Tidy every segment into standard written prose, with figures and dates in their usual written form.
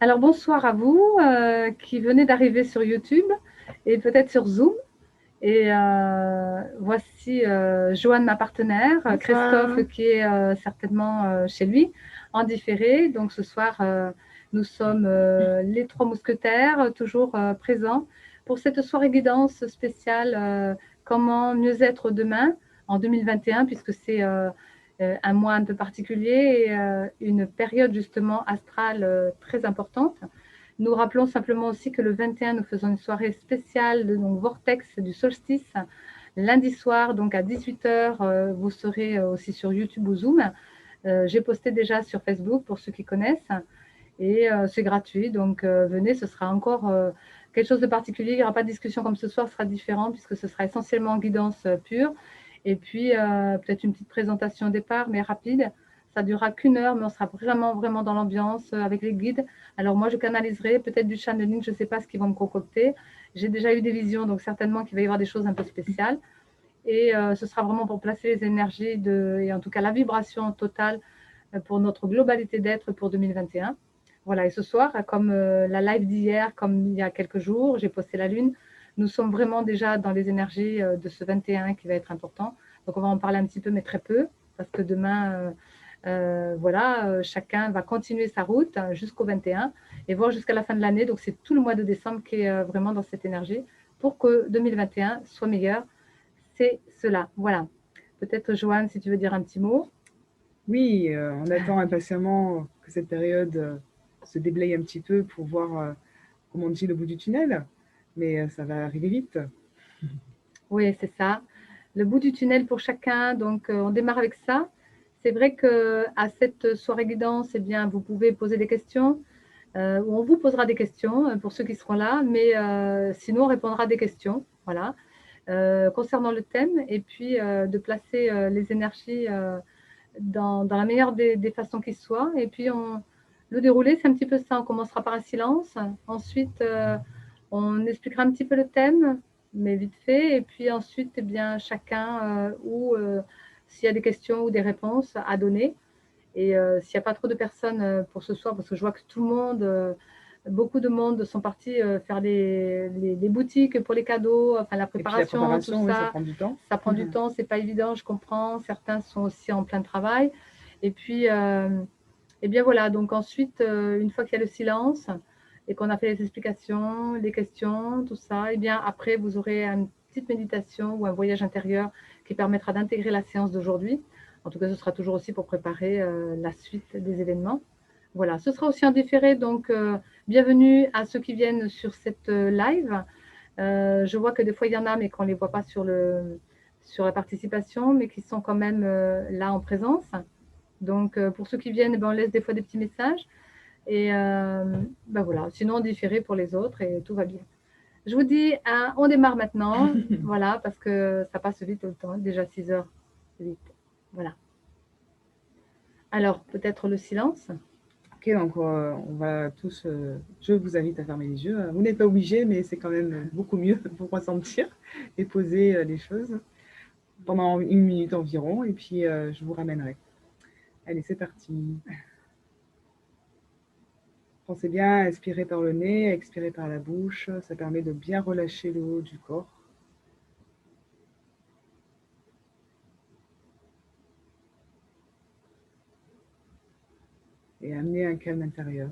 Alors bonsoir à vous qui venez d'arriver sur YouTube et peut-être sur Zoom. Et voici Joanne, ma partenaire, Bonsoir. Christophe qui est certainement chez lui en différé. Donc ce soir, nous sommes les trois mousquetaires, toujours présents pour cette soirée guidance spéciale Comment mieux être demain en 2021, puisque c'est un mois un peu particulier et une période justement astrale très importante. Nous rappelons simplement aussi que le 21, nous faisons une soirée spéciale de donc, Vortex du solstice. Lundi soir, donc à 18h, vous serez aussi sur YouTube ou Zoom. J'ai posté déjà sur Facebook pour ceux qui connaissent. Et c'est gratuit, donc venez, ce sera encore quelque chose de particulier. Il n'y aura pas de discussion comme ce soir, ce sera différent puisque ce sera essentiellement en guidance pure. Et puis peut-être une petite présentation au départ, mais rapide. Ça ne durera qu'une heure, mais on sera vraiment, vraiment dans l'ambiance avec les guides. Alors moi, je canaliserai peut-être du channeling, je ne sais pas ce qu'ils vont me concocter. J'ai déjà eu des visions, donc certainement qu'il va y avoir des choses un peu spéciales. Et ce sera vraiment pour placer les énergies et en tout cas la vibration totale pour notre globalité d'être pour 2021. Voilà, et ce soir, comme la live d'hier, comme il y a quelques jours, j'ai posté la lune, nous sommes vraiment déjà dans les énergies de ce 21 qui va être important. Donc on va en parler un petit peu, mais très peu, parce que demain, voilà, chacun va continuer sa route jusqu'au 21 et voir jusqu'à la fin de l'année. Donc c'est tout le mois de décembre qui est vraiment dans cette énergie pour que 2021 soit meilleur. C'est cela. Voilà. Peut-être Joanne, si tu veux dire un petit mot. Oui, on attend impatiemment que cette période se déblaye un petit peu pour voir, comme on dit, le bout du tunnel. Mais ça va arriver vite. Oui, c'est ça. Le bout du tunnel pour chacun. Donc, on démarre avec ça. C'est vrai que à cette soirée guidance, eh bien, vous pouvez poser des questions. Ou on vous posera des questions pour ceux qui seront là, mais sinon on répondra à des questions, voilà, concernant le thème, et puis de placer les énergies dans la meilleure des façons qui soient. Et puis le déroulé, c'est un petit peu ça. On commencera par un silence. Ensuite, on expliquera un petit peu le thème, mais vite fait. Et puis ensuite, eh bien, chacun ou s'il y a des questions ou des réponses à donner. Et s'il n'y a pas trop de personnes pour ce soir, parce que je vois que tout le monde, beaucoup de monde sont partis faire les boutiques pour les cadeaux, enfin la Et puis la préparation, tout préparation, oui, ça ça. prend du temps. Ça prend du temps, c'est pas évident, je comprends. Certains sont aussi en plein travail. Et puis, et bien voilà, donc ensuite, une fois qu'il y a le silence et qu'on a fait les explications, les questions, tout ça, et bien après, vous aurez une petite méditation ou un voyage intérieur qui permettra d'intégrer la séance d'aujourd'hui. En tout cas, ce sera toujours aussi pour préparer la suite des événements. Voilà, ce sera aussi en différé, donc bienvenue à ceux qui viennent sur cette live. Je vois que des fois, il y en a, mais qu'on ne les voit pas sur la participation, mais qui sont quand même là en présence. Donc, pour ceux qui viennent, ben, on laisse des fois des petits messages. Et ben voilà, sinon, on différé pour les autres et tout va bien. Je vous dis, on démarre maintenant. Voilà, parce que ça passe vite tout le temps. Déjà 6h08. Voilà. Alors, peut-être le silence. Ok, donc on va tous. Je vous invite à fermer les yeux. Vous n'êtes pas obligé, mais c'est quand même beaucoup mieux pour ressentir et poser les choses pendant 1 minute environ. Et puis je vous ramènerai. Allez, c'est parti. Pensez bien à inspirer par le nez, à expirer par la bouche. Ça permet de bien relâcher le haut du corps. Et amener un calme intérieur.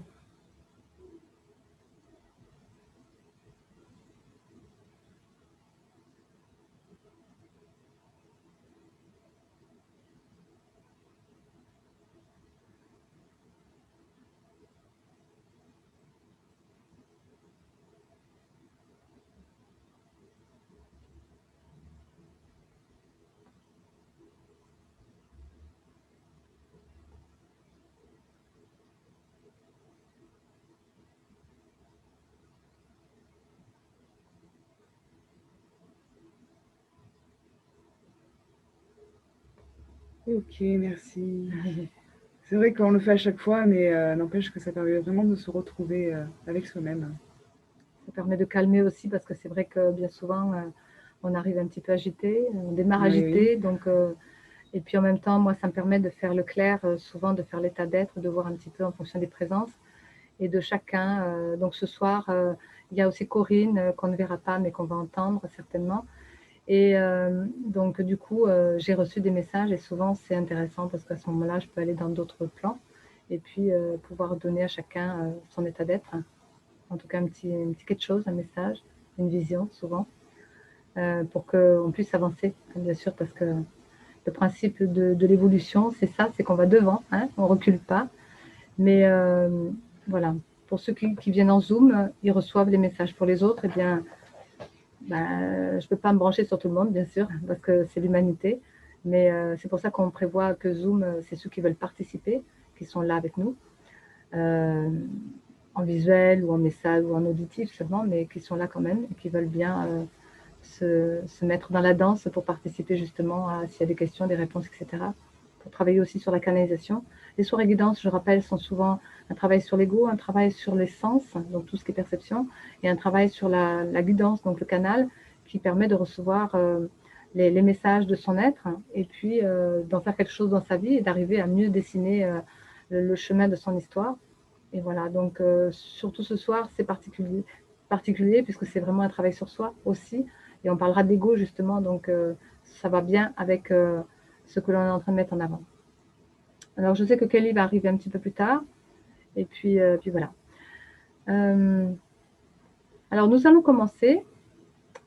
Ok, merci. C'est vrai qu'on le fait à chaque fois, mais n'empêche que ça permet vraiment de se retrouver avec soi-même. Ça permet de calmer aussi parce que c'est vrai que bien souvent, on arrive un petit peu agité, on démarre Oui, oui. agité. Donc, et puis en même temps, moi, ça me permet de faire le clair, souvent de faire l'état d'être, de voir un petit peu en fonction des présences. et de chacun. Donc ce soir, il y a aussi Corinne qu'on ne verra pas mais qu'on va entendre certainement. Et donc du coup, j'ai reçu des messages et souvent c'est intéressant parce qu'à ce moment-là, je peux aller dans d'autres plans et puis pouvoir donner à chacun son état d'être. En tout cas, un petit quelque chose, un message, une vision souvent, pour qu'on puisse avancer, bien sûr, parce que le principe de l'évolution, c'est ça, c'est qu'on va devant, hein, on ne recule pas. Mais voilà, pour ceux qui viennent en Zoom, ils reçoivent des messages. Pour les autres, eh bien, je ne peux pas me brancher sur tout le monde, bien sûr, parce que c'est l'humanité. Mais c'est pour ça qu'on prévoit que Zoom, c'est ceux qui veulent participer, qui sont là avec nous, en visuel ou en message ou en auditif seulement, mais qui sont là quand même et qui veulent bien se mettre dans la danse pour participer justement à s'il y a des questions, des réponses, etc. Pour travailler aussi sur la canalisation. Les soirées guidances, je rappelle, sont souvent un travail sur l'ego, un travail sur les sens, donc tout ce qui est perception, et un travail sur la guidance, donc le canal, qui permet de recevoir les messages de son être, et puis d'en faire quelque chose dans sa vie et d'arriver à mieux dessiner le chemin de son histoire. Et voilà, donc surtout ce soir, c'est particulier puisque c'est vraiment un travail sur soi aussi. Et on parlera d'ego justement, donc ça va bien avec ce que l'on est en train de mettre en avant. Alors je sais que Kelly va arriver un petit peu plus tard. Et puis voilà. Alors nous allons commencer.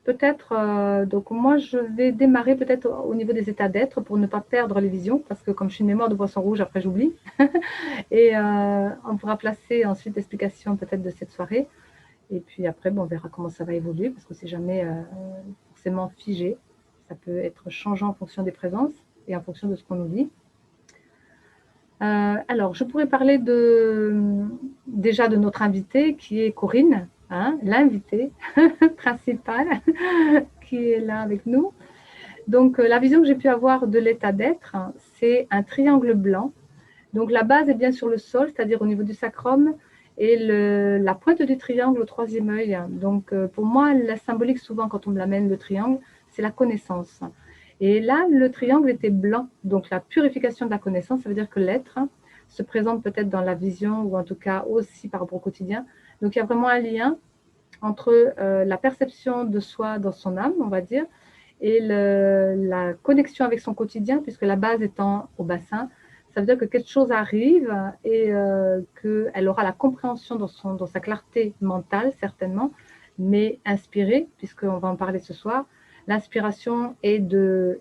Peut-être, donc moi je vais démarrer peut-être au niveau des états d'être pour ne pas perdre les visions, parce que comme je suis une mémoire de poisson rouge, après j'oublie. Et on pourra placer ensuite l'explication peut-être de cette soirée. Et puis après, on verra comment ça va évoluer, parce que c'est jamais forcément figé. Ça peut être changeant en fonction des présences et en fonction de ce qu'on nous dit. Alors, je pourrais parler déjà de notre invitée, qui est Corinne, hein, l'invitée principale, qui est là avec nous. Donc, la vision que j'ai pu avoir de l'état d'être, c'est un triangle blanc. Donc, la base est bien sur le sol, c'est-à-dire au niveau du sacrum, et la pointe du triangle au troisième œil. Donc, pour moi, la symbolique, souvent, quand on me l'amène, le triangle, c'est la connaissance. Et là, le triangle était blanc. Donc, la purification de la connaissance, ça veut dire que l'être se présente peut-être dans la vision ou en tout cas aussi par rapport au quotidien. Donc, il y a vraiment un lien entre la perception de soi dans son âme, on va dire, et la connexion avec son quotidien, puisque la base étant au bassin, ça veut dire que quelque chose arrive et qu'elle aura la compréhension dans sa clarté mentale, certainement, mais inspirée, puisqu'on va en parler ce soir. L'inspiration est de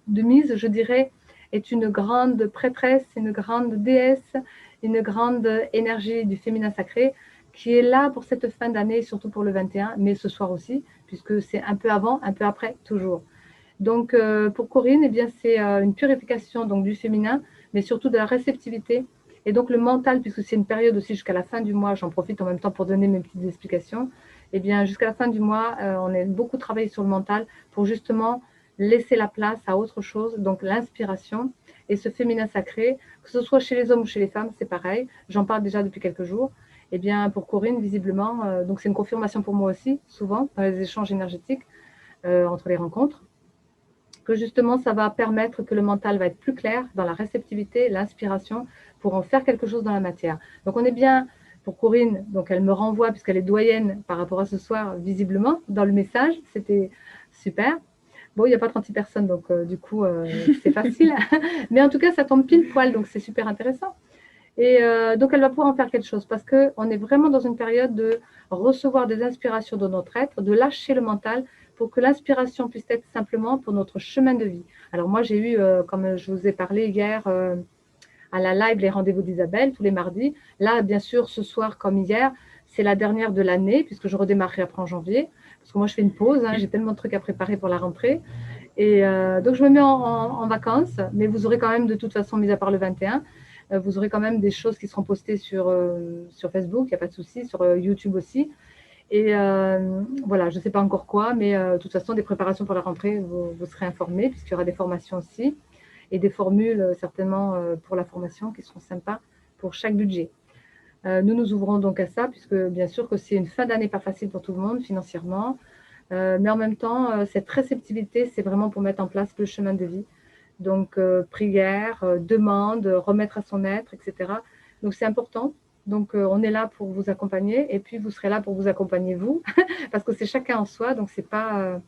mise, je dirais, est une grande prêtresse, une grande déesse, une grande énergie du féminin sacré qui est là pour cette fin d'année, surtout pour le 21, mais ce soir aussi, puisque c'est un peu avant, un peu après, toujours. Donc, pour Corinne, eh bien, c'est une purification donc, du féminin, mais surtout de la réceptivité. Et donc, le mental, puisque c'est une période aussi jusqu'à la fin du mois, j'en profite en même temps pour donner mes petites explications. Eh bien, jusqu'à la fin du mois, on a beaucoup travaillé sur le mental pour justement laisser la place à autre chose, donc l'inspiration et ce féminin sacré, que ce soit chez les hommes ou chez les femmes, c'est pareil. J'en parle déjà depuis quelques jours. Eh bien, pour Corinne, visiblement, donc c'est une confirmation pour moi aussi, souvent, dans les échanges énergétiques entre les rencontres, que justement, ça va permettre que le mental va être plus clair dans la réceptivité, l'inspiration, pour en faire quelque chose dans la matière. Donc, on est bien pour Corinne, donc elle me renvoie, puisqu'elle est doyenne par rapport à ce soir, visiblement, dans le message, c'était super. Bon, il n'y a pas 36 personnes, donc du coup, c'est facile. Mais en tout cas, ça tombe pile poil, donc c'est super intéressant. Et donc, elle va pouvoir en faire quelque chose parce qu'on est vraiment dans une période de recevoir des inspirations de notre être, de lâcher le mental pour que l'inspiration puisse être simplement pour notre chemin de vie. Alors moi, j'ai eu, comme je vous ai parlé hier, à la live Les Rendez-vous d'Isabelle, tous les mardis. Là, bien sûr, ce soir comme hier, c'est la dernière de l'année puisque je redémarrerai après en janvier. Parce que moi, je fais une pause, hein, j'ai tellement de trucs à préparer pour la rentrée. Et donc, je me mets en vacances, mais vous aurez quand même de toute façon, mis à part le 21, vous aurez quand même des choses qui seront postées sur Facebook, il n'y a pas de souci, sur YouTube aussi. Et voilà, je ne sais pas encore quoi, mais de toute façon, des préparations pour la rentrée, vous serez informés, puisqu'il y aura des formations aussi, et des formules certainement pour la formation qui seront sympas pour chaque budget. Nous ouvrons donc à ça, puisque bien sûr que c'est une fin d'année pas facile pour tout le monde financièrement, mais en même temps, cette réceptivité, c'est vraiment pour mettre en place le chemin de vie. Donc, prière, demande, remettre à son être, etc. Donc, c'est important. Donc, on est là pour vous accompagner et puis vous serez là pour vous accompagner vous, parce que c'est chacun en soi, donc c'est pas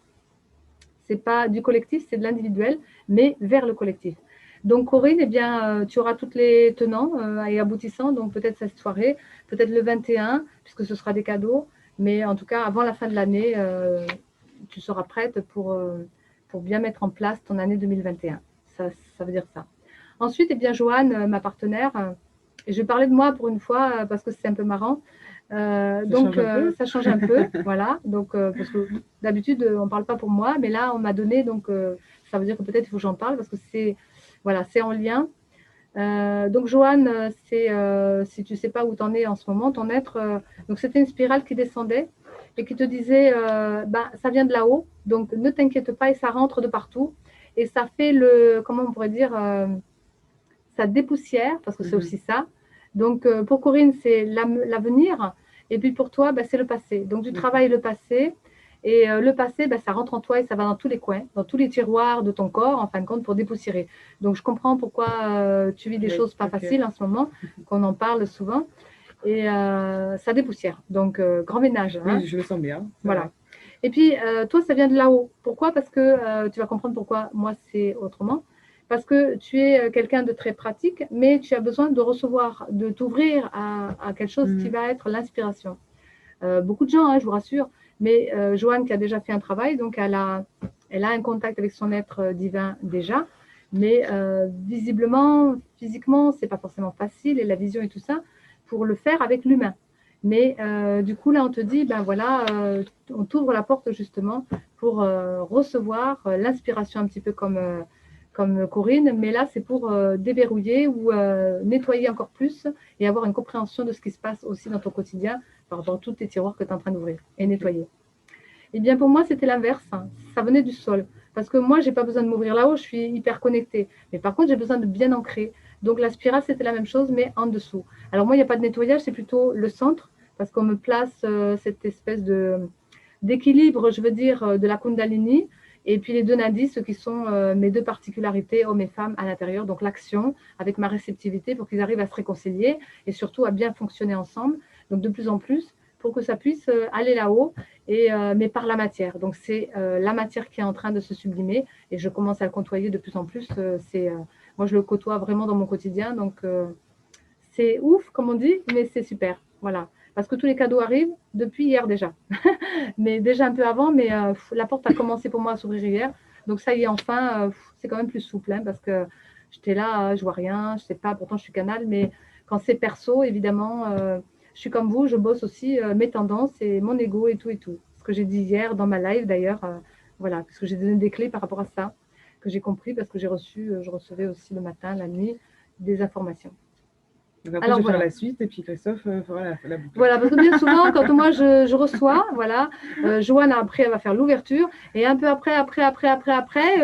du collectif, c'est de l'individuel, mais vers le collectif. Donc, Corinne, eh bien, tu auras toutes les tenants et aboutissants, donc peut-être cette soirée, peut-être le 21, puisque ce sera des cadeaux, mais en tout cas, avant la fin de l'année, tu seras prête pour bien mettre en place ton année 2021. Ça veut dire ça. Ensuite, eh bien, Joanne, ma partenaire, et je vais parler de moi pour une fois parce que c'est un peu marrant. Ça change un peu, voilà. Donc, parce que d'habitude, on ne parle pas pour moi, mais là, on m'a donné, donc ça veut dire que peut-être il faut que j'en parle parce que c'est voilà, c'est en lien. Donc, Joanne, si tu ne sais pas où tu en es en ce moment, ton être, donc c'était une spirale qui descendait et qui te disait, bah, ça vient de là-haut, donc ne t'inquiète pas et ça rentre de partout. Et ça fait comment on pourrait dire, ça dépoussière, parce que c'est aussi ça. Donc, pour Corinne, c'est l'avenir. Et puis pour toi, bah, c'est le passé. Donc, tu travailles le passé. Et le passé, bah, ça rentre en toi et ça va dans tous les coins, dans tous les tiroirs de ton corps, en fin de compte, pour dépoussiérer. Donc, je comprends pourquoi tu vis des choses pas faciles en ce moment, qu'on en parle souvent. Et ça dépoussière. Donc, grand ménage. Hein. Oui, je le sens bien. Voilà. Vrai. Et puis, toi, ça vient de là-haut. Pourquoi? Parce que tu vas comprendre pourquoi moi, c'est autrement. Parce que tu es quelqu'un de très pratique, mais tu as besoin de recevoir, de t'ouvrir à quelque chose qui va être l'inspiration. Beaucoup de gens, hein, je vous rassure, mais Joanne qui a déjà fait un travail, donc elle a un contact avec son être divin déjà, mais visiblement, physiquement, c'est pas forcément facile, et la vision et tout ça, pour le faire avec l'humain. Mais du coup, là, on te dit, ben voilà, on t'ouvre la porte justement pour recevoir l'inspiration un petit peu comme Corinne, mais là, c'est pour déverrouiller ou nettoyer encore plus et avoir une compréhension de ce qui se passe aussi dans ton quotidien par rapport à tous tes tiroirs que tu es en train d'ouvrir et nettoyer. Eh bien, pour moi, c'était l'inverse. Ça venait du sol. Parce que moi, je n'ai pas besoin de m'ouvrir là-haut, je suis hyper connectée. Mais par contre, j'ai besoin de bien ancrer. Donc, la spirale, c'était la même chose, mais en dessous. Alors, moi, il n'y a pas de nettoyage, c'est plutôt le centre, parce qu'on me place cette espèce d'équilibre, je veux dire, de la Kundalini. Et puis les deux nadis, ce qui sont mes deux particularités, hommes et femmes, à l'intérieur. Donc, l'action avec ma réceptivité pour qu'ils arrivent à se réconcilier et surtout à bien fonctionner ensemble. Donc, de plus en plus, pour que ça puisse aller là-haut, mais par la matière. Donc, c'est la matière qui est en train de se sublimer et je commence à le côtoyer de plus en plus. Moi, je le côtoie vraiment dans mon quotidien. Donc, c'est ouf, comme on dit, mais c'est super. Voilà. Parce que tous les cadeaux arrivent depuis hier déjà. Mais déjà un peu avant, mais la porte a commencé pour moi à s'ouvrir hier. Donc, ça y est, enfin, c'est quand même plus souple hein, parce que j'étais là, je vois rien, je sais pas, pourtant je suis canal, mais quand c'est perso, évidemment, je suis comme vous, je bosse aussi mes tendances et mon ego et tout et tout. Ce que j'ai dit hier dans ma live d'ailleurs, voilà, parce que j'ai donné des clés par rapport à ça, que j'ai compris parce que je recevais aussi le matin, la nuit, des informations. Donc après, alors, je vais faire la suite et puis Christophe fera la boucle. Voilà, parce que bien souvent, quand moi je reçois, voilà, Joanne après, elle va faire l'ouverture et un peu après,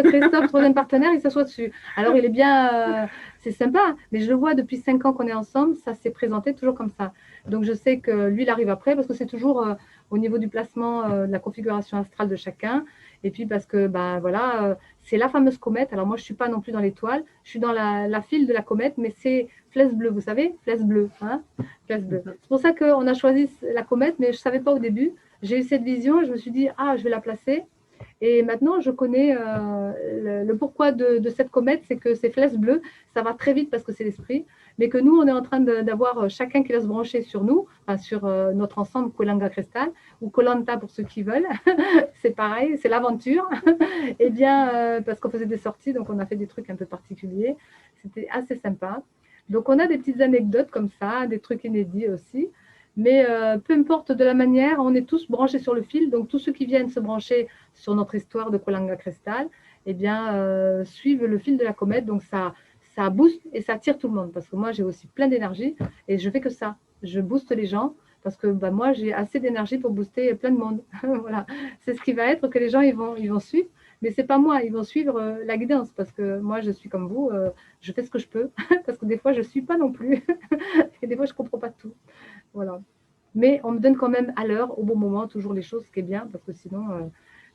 Christophe, troisième partenaire, il s'assoit dessus. Alors il est bien, c'est sympa, mais je le vois depuis 5 ans qu'on est ensemble, ça s'est présenté toujours comme ça. Donc je sais que lui, il arrive après parce que c'est toujours au niveau du placement, de la configuration astrale de chacun. Et puis parce que ben voilà, c'est la fameuse comète. Alors moi, je ne suis pas non plus dans l'étoile, je suis dans la file de la comète, mais c'est flèche bleue, vous savez, flèche bleue. Hein, flèche bleue. C'est pour ça qu'on a choisi la comète, mais je ne savais pas au début. J'ai eu cette vision et je me suis dit, ah, je vais la placer. Et maintenant, je connais le pourquoi de cette comète, c'est que ces flèches bleues, ça va très vite parce que c'est l'esprit, mais que nous, on est en train d'avoir chacun qui va se brancher sur nous, enfin, sur notre ensemble Kolanga Cristal, ou Kolanta pour ceux qui veulent. C'est pareil, c'est l'aventure. Et bien, parce qu'on faisait des sorties, donc on a fait des trucs un peu particuliers. C'était assez sympa. Donc, on a des petites anecdotes comme ça, des trucs inédits aussi. Mais peu importe de la manière, on est tous branchés sur le fil. Donc, tous ceux qui viennent se brancher sur notre histoire de Kolanga Cristal, eh bien, suivent le fil de la comète. Donc, ça booste et ça tire tout le monde. Parce que moi, j'ai aussi plein d'énergie et je fais que ça. Je booste les gens parce que bah, moi, j'ai assez d'énergie pour booster plein de monde. Voilà. C'est ce qui va être que les gens, ils vont suivre. Mais ce n'est pas moi, ils vont suivre la guidance parce que moi, je suis comme vous, je fais ce que je peux parce que des fois, je ne suis pas non plus et des fois, je ne comprends pas tout. Voilà. Mais on me donne quand même à l'heure, au bon moment, toujours les choses, ce qui est bien parce que sinon,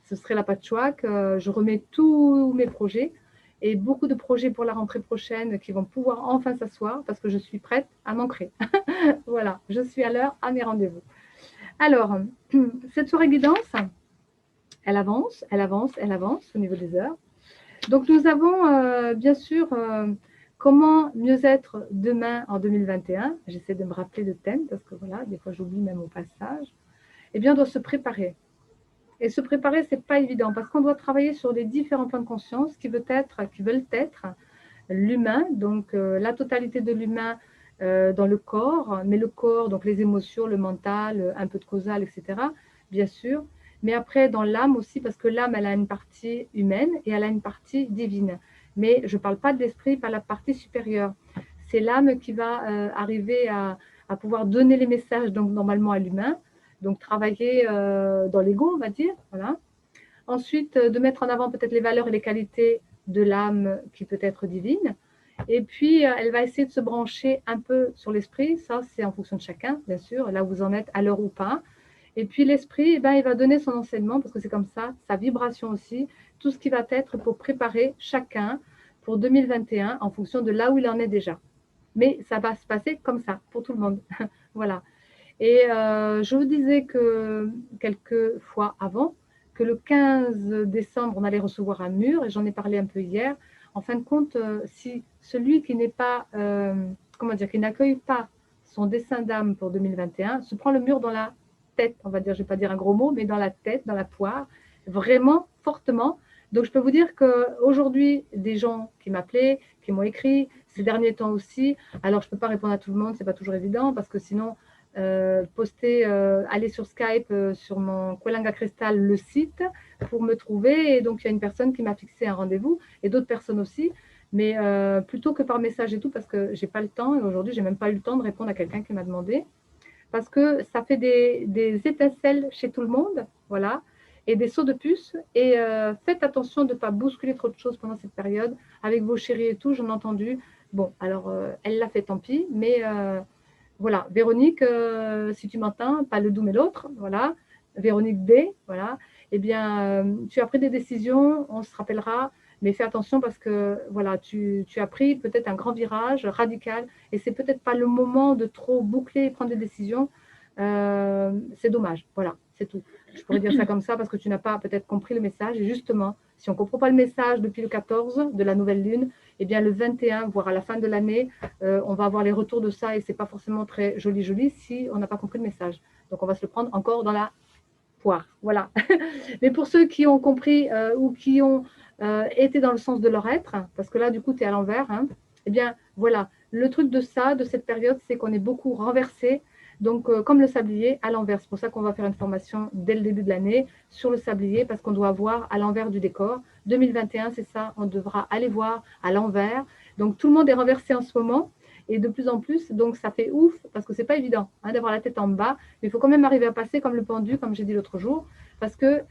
ce serait la patchwork. Je remets tous mes projets et beaucoup de projets pour la rentrée prochaine qui vont pouvoir enfin s'asseoir parce que je suis prête à m'ancrer. Voilà, je suis à l'heure à mes rendez-vous. Alors, cette soirée guidance, elle avance, elle avance, elle avance au niveau des heures. Donc, nous avons bien sûr comment mieux être demain en 2021. J'essaie de me rappeler le thème parce que voilà, des fois j'oublie même au passage. Eh bien, on doit se préparer. Et se préparer, ce n'est pas évident parce qu'on doit travailler sur les différents plans de conscience qui veulent être l'humain, donc la totalité de l'humain dans le corps, mais le corps, donc les émotions, le mental, un peu de causal, etc., bien sûr. Mais après, dans l'âme aussi, parce que l'âme, elle a une partie humaine et elle a une partie divine. Mais je ne parle pas de l'esprit, pas la partie supérieure. C'est l'âme qui va arriver à pouvoir donner les messages, donc normalement à l'humain, donc travailler dans l'ego, on va dire, voilà. Ensuite, de mettre en avant peut-être les valeurs et les qualités de l'âme qui peut être divine. Et puis, elle va essayer de se brancher un peu sur l'esprit. Ça, c'est en fonction de chacun, bien sûr, là où vous en êtes à l'heure ou pas. Et puis, l'esprit, eh ben, il va donner son enseignement, parce que c'est comme ça, sa vibration aussi, tout ce qui va être pour préparer chacun pour 2021 en fonction de là où il en est déjà. Mais ça va se passer comme ça, pour tout le monde. Voilà. Et je vous disais que quelques fois avant, que le 15 décembre, on allait recevoir un mur, et j'en ai parlé un peu hier. En fin de compte, si celui qui n'est pas, comment dire, qui n'accueille pas son dessin d'âme pour 2021, se prend le mur dans la tête, on va dire, je ne vais pas dire un gros mot, mais dans la tête, dans la poire, vraiment fortement. Donc, je peux vous dire qu'aujourd'hui, des gens qui m'appelaient, qui m'ont écrit, ces derniers temps aussi, alors je ne peux pas répondre à tout le monde, ce n'est pas toujours évident, parce que sinon, poster, aller sur Skype, sur mon Kwelanga Cristal, le site, pour me trouver. Et donc, il y a une personne qui m'a fixé un rendez-vous et d'autres personnes aussi. Mais plutôt que par message et tout, parce que je n'ai pas le temps. Et aujourd'hui, je n'ai même pas eu le temps de répondre à quelqu'un qui m'a demandé. Parce que ça fait des étincelles chez tout le monde. Voilà. Et des sauts de puce. Et faites attention de ne pas bousculer trop de choses pendant cette période. Avec vos chéris et tout, j'en ai entendu. Bon, alors, elle l'a fait, tant pis. Mais voilà, Véronique, si tu m'entends, pas le doux mais l'autre, voilà, Véronique D, voilà, eh bien, tu as pris des décisions, on se rappellera, mais fais attention parce que, voilà, tu as pris peut-être un grand virage radical et c'est peut-être pas le moment de trop boucler et prendre des décisions. C'est dommage, voilà, c'est tout. Je pourrais dire ça comme ça parce que tu n'as pas peut-être compris le message et justement, si on ne comprend pas le message depuis le 14 de la nouvelle lune, eh bien, le 21, voire à la fin de l'année, on va avoir les retours de ça et ce n'est pas forcément très joli si on n'a pas compris le message. Donc, on va se le prendre encore dans la poire. Voilà. Mais pour ceux qui ont compris ou qui ont été dans le sens de leur être, parce que là, du coup, tu es à l'envers, hein, eh bien, voilà. Le truc de ça, de cette période, c'est qu'on est beaucoup renversé. Donc, comme le sablier, à l'envers. C'est pour ça qu'on va faire une formation dès le début de l'année sur le sablier, parce qu'on doit voir à l'envers du décor. 2021, c'est ça, on devra aller voir à l'envers. Donc, tout le monde est renversé en ce moment, et de plus en plus, donc ça fait ouf, parce que c'est pas évident hein, d'avoir la tête en bas, mais il faut quand même arriver à passer comme le pendu, comme j'ai dit l'autre jour, parce que,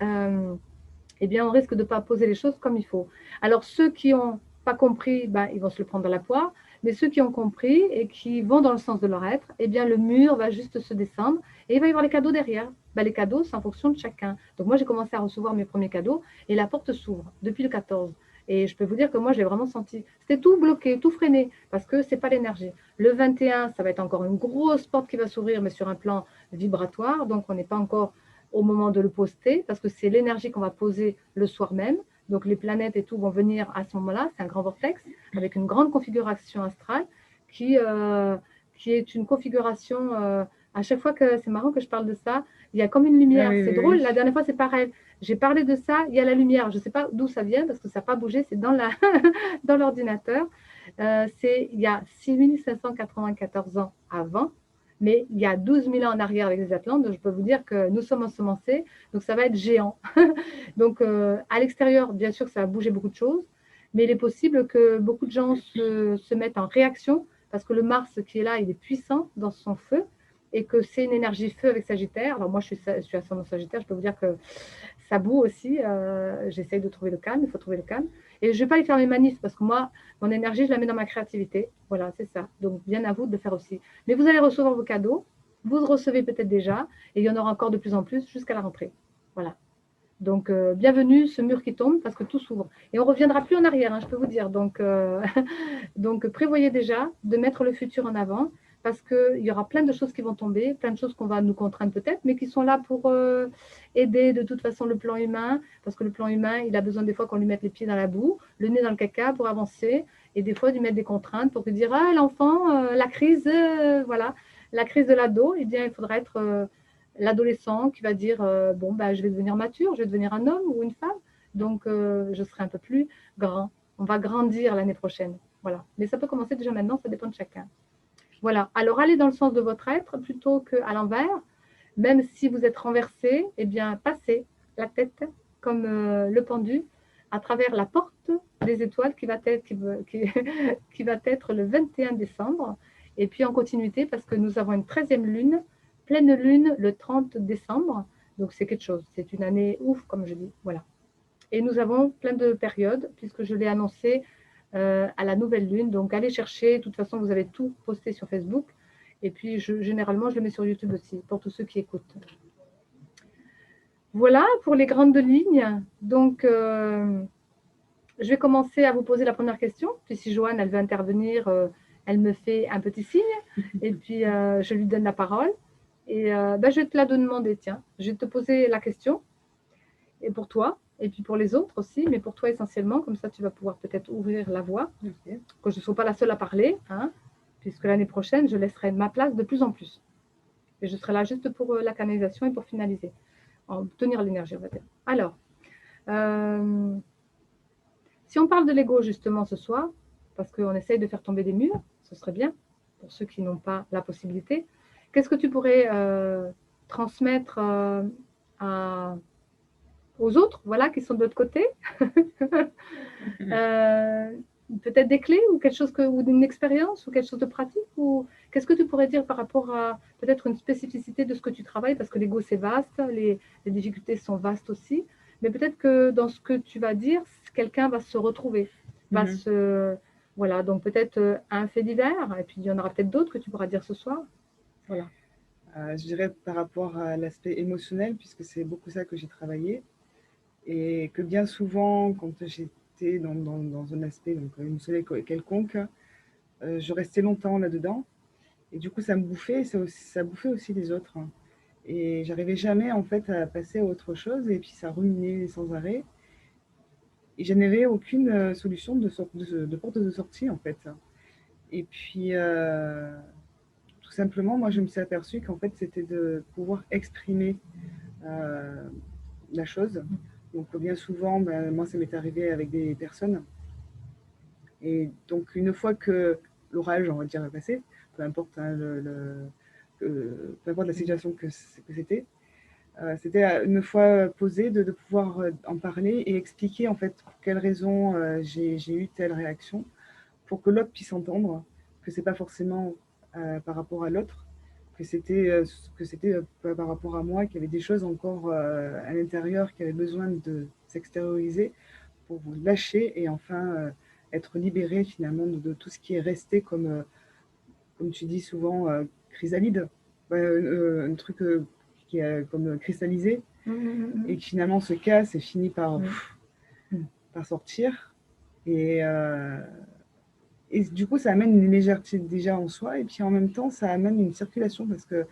eh bien, on risque de ne pas poser les choses comme il faut. Alors, ceux qui n'ont pas compris, ben, ils vont se le prendre dans la poire. Mais ceux qui ont compris et qui vont dans le sens de leur être, eh bien, le mur va juste se descendre et il va y avoir les cadeaux derrière. Ben, les cadeaux, c'est en fonction de chacun. Donc, moi, j'ai commencé à recevoir mes premiers cadeaux et la porte s'ouvre depuis le 14. Et je peux vous dire que moi, je l'ai vraiment senti. C'était tout bloqué, tout freiné, parce que ce n'est pas l'énergie. Le 21, ça va être encore une grosse porte qui va s'ouvrir, mais sur un plan vibratoire. Donc, on n'est pas encore au moment de le poster, parce que c'est l'énergie qu'on va poser le soir même. Donc, les planètes et tout vont venir à ce moment-là. C'est un grand vortex avec une grande configuration astrale qui est une configuration. À chaque fois que c'est marrant que je parle de ça, il y a comme une lumière. C'est drôle. La dernière fois, c'est pareil. J'ai parlé de ça, il y a la lumière. Je ne sais pas d'où ça vient parce que ça n'a pas bougé. C'est dans dans l'ordinateur. Il y a 6594 ans avant. Mais il y a 12 000 ans en arrière avec les Atlantes, donc je peux vous dire que nous sommes ensemencés, donc ça va être géant. Donc à l'extérieur, bien sûr, ça va bouger beaucoup de choses, mais il est possible que beaucoup de gens se mettent en réaction, parce que le Mars qui est là, il est puissant dans son feu, et que c'est une énergie feu avec Sagittaire. Alors moi, je suis ascendant Sagittaire, je peux vous dire que ça boue aussi. J'essaye de trouver le calme, il faut trouver le calme. Et je ne vais pas aller faire mes manifs parce que moi, mon énergie, je la mets dans ma créativité. Voilà, c'est ça. Donc, bien à vous de le faire aussi. Mais vous allez recevoir vos cadeaux. Vous recevez peut-être déjà. Et il y en aura encore de plus en plus jusqu'à la rentrée. Voilà. Donc, bienvenue, ce mur qui tombe, parce que tout s'ouvre. Et on ne reviendra plus en arrière, hein, je peux vous dire. Donc, donc, prévoyez déjà de mettre le futur en avant, parce qu'il y aura plein de choses qui vont tomber, plein de choses qu'on va nous contraindre peut-être, mais qui sont là pour aider de toute façon le plan humain, parce que le plan humain, il a besoin des fois qu'on lui mette les pieds dans la boue, le nez dans le caca pour avancer, et des fois lui mettre des contraintes pour lui dire, ah, l'enfant, la crise, voilà, la crise de l'ado, eh bien, il faudra être l'adolescent qui va dire bon, bah, je vais devenir mature, je vais devenir un homme ou une femme, donc je serai un peu plus grand. On va grandir l'année prochaine. Voilà. Mais ça peut commencer déjà maintenant, ça dépend de chacun. Voilà. Alors, allez dans le sens de votre être plutôt qu'à l'envers. Même si vous êtes renversé, eh bien, passez la tête comme le pendu à travers la porte des étoiles qui va être, qui va être le 21 décembre. Et puis en continuité, parce que nous avons une 13e lune, pleine lune le 30 décembre. Donc c'est quelque chose. C'est une année ouf, comme je dis. Voilà. Et nous avons plein de périodes, puisque je l'ai annoncé à la nouvelle lune. Donc allez chercher. De toute façon, vous avez tout posté sur Facebook. Et puis généralement, je le mets sur YouTube aussi, pour tous ceux qui écoutent. Voilà pour les grandes lignes. Donc, je vais commencer à vous poser la première question. Puis si Joanne, elle veut intervenir, elle me fait un petit signe. Et puis, je lui donne la parole. Et ben, je vais te la demander, tiens. Je vais te poser la question. Et pour toi, et puis pour les autres aussi, mais pour toi essentiellement. Comme ça, tu vas pouvoir peut-être ouvrir la voie. Okay. Que je ne sois pas la seule à parler. Hein, puisque l'année prochaine, je laisserai ma place de plus en plus. Et je serai là juste pour la canalisation et pour finaliser. Tenir l'énergie, on va dire. Alors, si on parle de l'ego justement ce soir, parce qu'on essaye de faire tomber des murs, ce serait bien pour ceux qui n'ont pas la possibilité. Qu'est-ce que tu pourrais transmettre aux autres, voilà, qui sont de l'autre côté peut-être des clés ou quelque chose ou une expérience ou quelque chose de pratique ou qu'est-ce que tu pourrais dire par rapport à peut-être une spécificité de ce que tu travailles parce que l'ego c'est vaste, les difficultés sont vastes aussi, mais peut-être que dans ce que tu vas dire, quelqu'un va se retrouver, va voilà, donc peut-être un fait divers et puis il y en aura peut-être d'autres que tu pourras dire ce soir. Voilà. Je dirais par rapport à l'aspect émotionnel puisque c'est beaucoup ça que j'ai travaillé et que bien souvent quand j'étais dans un aspect donc, émotionnel quelconque, je restais longtemps là-dedans et du coup ça me bouffait, ça bouffait aussi les autres. Hein. Et j'arrivais jamais en fait à passer à autre chose et puis ça ruminait sans arrêt. Et je n'avais aucune solution de porte de sortie en fait. Et puis tout simplement, moi je me suis aperçue qu'en fait c'était de pouvoir exprimer la chose. Donc bien souvent, ben, moi ça m'est arrivé avec des personnes. Et donc une fois que l'orage, on va dire, est passé, peu importe hein, peu importe la situation que c'était, c'était une fois posé de pouvoir en parler et expliquer en fait pour quelles raisons j'ai eu telle réaction pour que l'autre puisse entendre que c'est pas forcément par rapport à l'autre, que c'était par rapport à moi, qu'il y avait des choses encore à l'intérieur qui avaient besoin de s'extérioriser pour vous lâcher et enfin être libéré finalement de tout ce qui est resté comme tu dis souvent, chrysalide, un truc qui est comme cristallisé et qui finalement se casse et finit par sortir. Et du coup, ça amène une légèreté déjà en soi et puis en même temps, ça amène une circulation parce que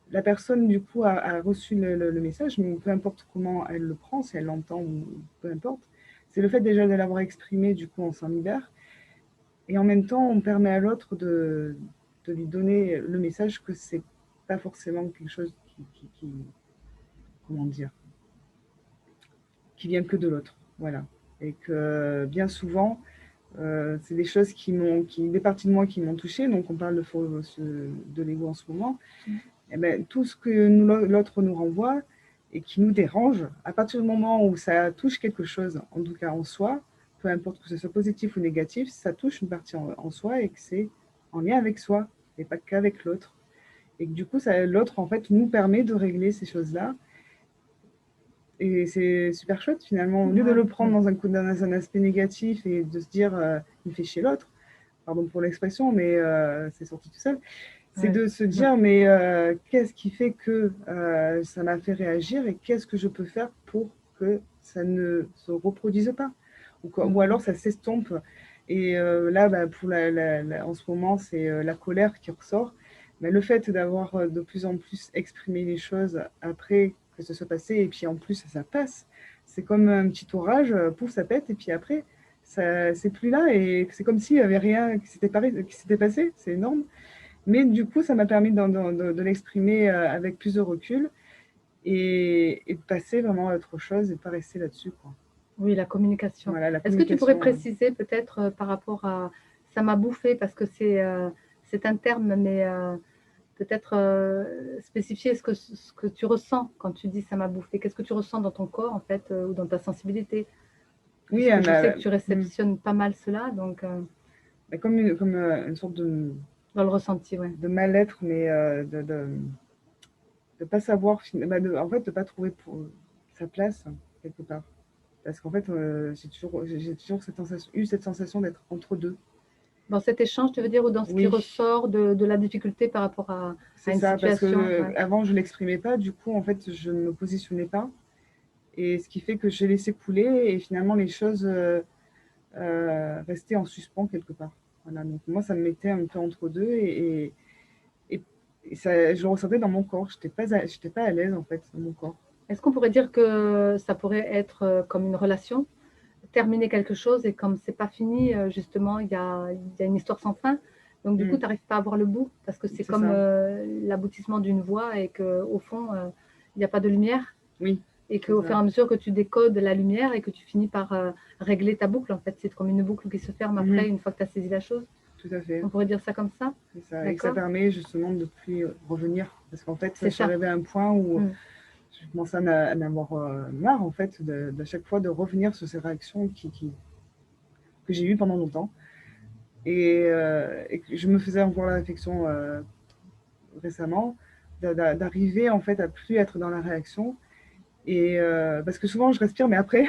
la personne, du coup, a reçu le message, mais peu importe comment elle le prend, si elle l'entend ou peu importe, c'est le fait déjà de l'avoir exprimé, du coup, on s'en libère. Et en même temps, on permet à l'autre de lui donner le message que c'est pas forcément quelque chose qui comment dire, qui vient que de l'autre. Voilà. Et que bien souvent, c'est des choses des parties de moi qui m'ont touchée. Donc, on parle de l'ego en ce moment. Et ben, tout ce que l'autre nous renvoie et qui nous dérange, à partir du moment où ça touche quelque chose, en tout cas en soi, peu importe que ce soit positif ou négatif, ça touche une partie en soi et que c'est en lien avec soi et pas qu'avec l'autre. Et que du coup, l'autre, en fait, nous permet de régler ces choses-là. Et c'est super chouette, finalement. Au lieu de le prendre dans un aspect négatif et de se dire il fait chier l'autre, pardon pour l'expression, mais c'est sorti tout seul, c'est de se dire mais qu'est-ce qui fait que ça m'a fait réagir et qu'est-ce que je peux faire pour que ça ne se reproduise pas. Ou Mhm. alors ça s'estompe. Et là, bah, en ce moment, c'est la colère qui ressort. Mais le fait d'avoir de plus en plus exprimé les choses après que ce soit passé, et puis en plus ça passe, c'est comme un petit orage, pouf, ça pète, et puis après, ça, c'est plus là, et c'est comme s'il n'y avait rien qui s'était passé, c'est énorme. Mais du coup, ça m'a permis de l'exprimer avec plus de recul et de passer vraiment à autre chose et de pas rester là-dessus, quoi. Oui, la communication. Voilà, la Est-ce que tu pourrais communication. préciser peut-être par rapport à ça m'a bouffé parce que c'est un terme, mais peut-être spécifier ce que tu ressens quand tu dis ça m'a bouffé. Qu'est-ce que tu ressens dans ton corps en fait ou dans ta sensibilité? Oui, Puisque je sais que tu hmm, réceptionnes pas mal cela, donc bah, comme une sorte dans le ressenti, ouais. de mal-être, mais de pas savoir, en fait, de pas trouver sa place quelque part. Parce qu'en fait, j'ai toujours eu cette sensation d'être entre deux. Dans cet échange, tu veux dire, ou dans ce qui Oui, ressort de la difficulté par rapport à c'est une ça, parce que situation, ouais. avant je l'exprimais pas, du coup, en fait, je ne me positionnais pas. Et ce qui fait que j'ai laissé couler et finalement les choses restaient en suspens quelque part. Voilà, donc moi, ça me mettait un peu entre deux et, et ça, je le ressentais dans mon corps. J'étais pas à l'aise en fait dans mon corps. Est-ce qu'on pourrait dire que ça pourrait être comme une relation, terminer quelque chose et comme c'est pas fini, justement, il y a une histoire sans fin. Donc du coup, Mm, tu n'arrives pas à voir le bout parce que c'est c'est comme ça. l'aboutissement d'une voie et qu'au fond, il n'y a pas de lumière. Oui, Et c'est qu'au fur ça. et à mesure que tu décodes la lumière et que tu finis par régler ta boucle, en fait, c'est comme une boucle qui se ferme après, Mhm, une fois que tu as saisi la chose. tout à fait. On pourrait dire ça comme ça. C'est ça. Et que ça D'accord? permet justement de plus revenir. Parce qu'en fait, je C'est suis ça. arrivée à un point où Mm. je commençais à en avoir marre en fait de chaque fois de revenir sur ces réactions que j'ai eues pendant longtemps. Et que je me faisais encore la réflexion récemment d'arriver en fait à plus être dans la réaction. Et parce que souvent je respire, mais après,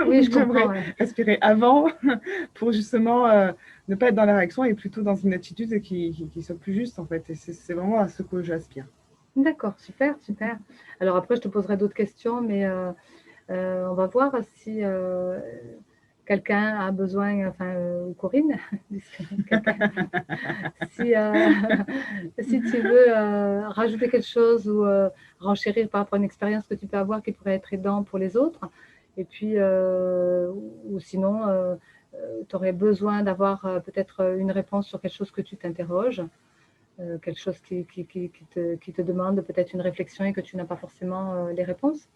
Oui, je donc comprends. j'aimerais Ouais. respirer avant pour justement ne pas être dans la réaction et plutôt dans une attitude qui soit plus juste en fait. Et c'est vraiment à ce que j'aspire. D'accord, super, super. Alors après, je te poserai d'autres questions, mais on va voir si quelqu'un a besoin, enfin, ou Corinne, si, si tu veux rajouter quelque chose ou renchérir par rapport à une expérience que tu peux avoir qui pourrait être aidant pour les autres. Et puis, ou sinon, tu aurais besoin d'avoir peut-être une réponse sur quelque chose que tu t'interroges, quelque chose qui te demande peut-être une réflexion et que tu n'as pas forcément les réponses.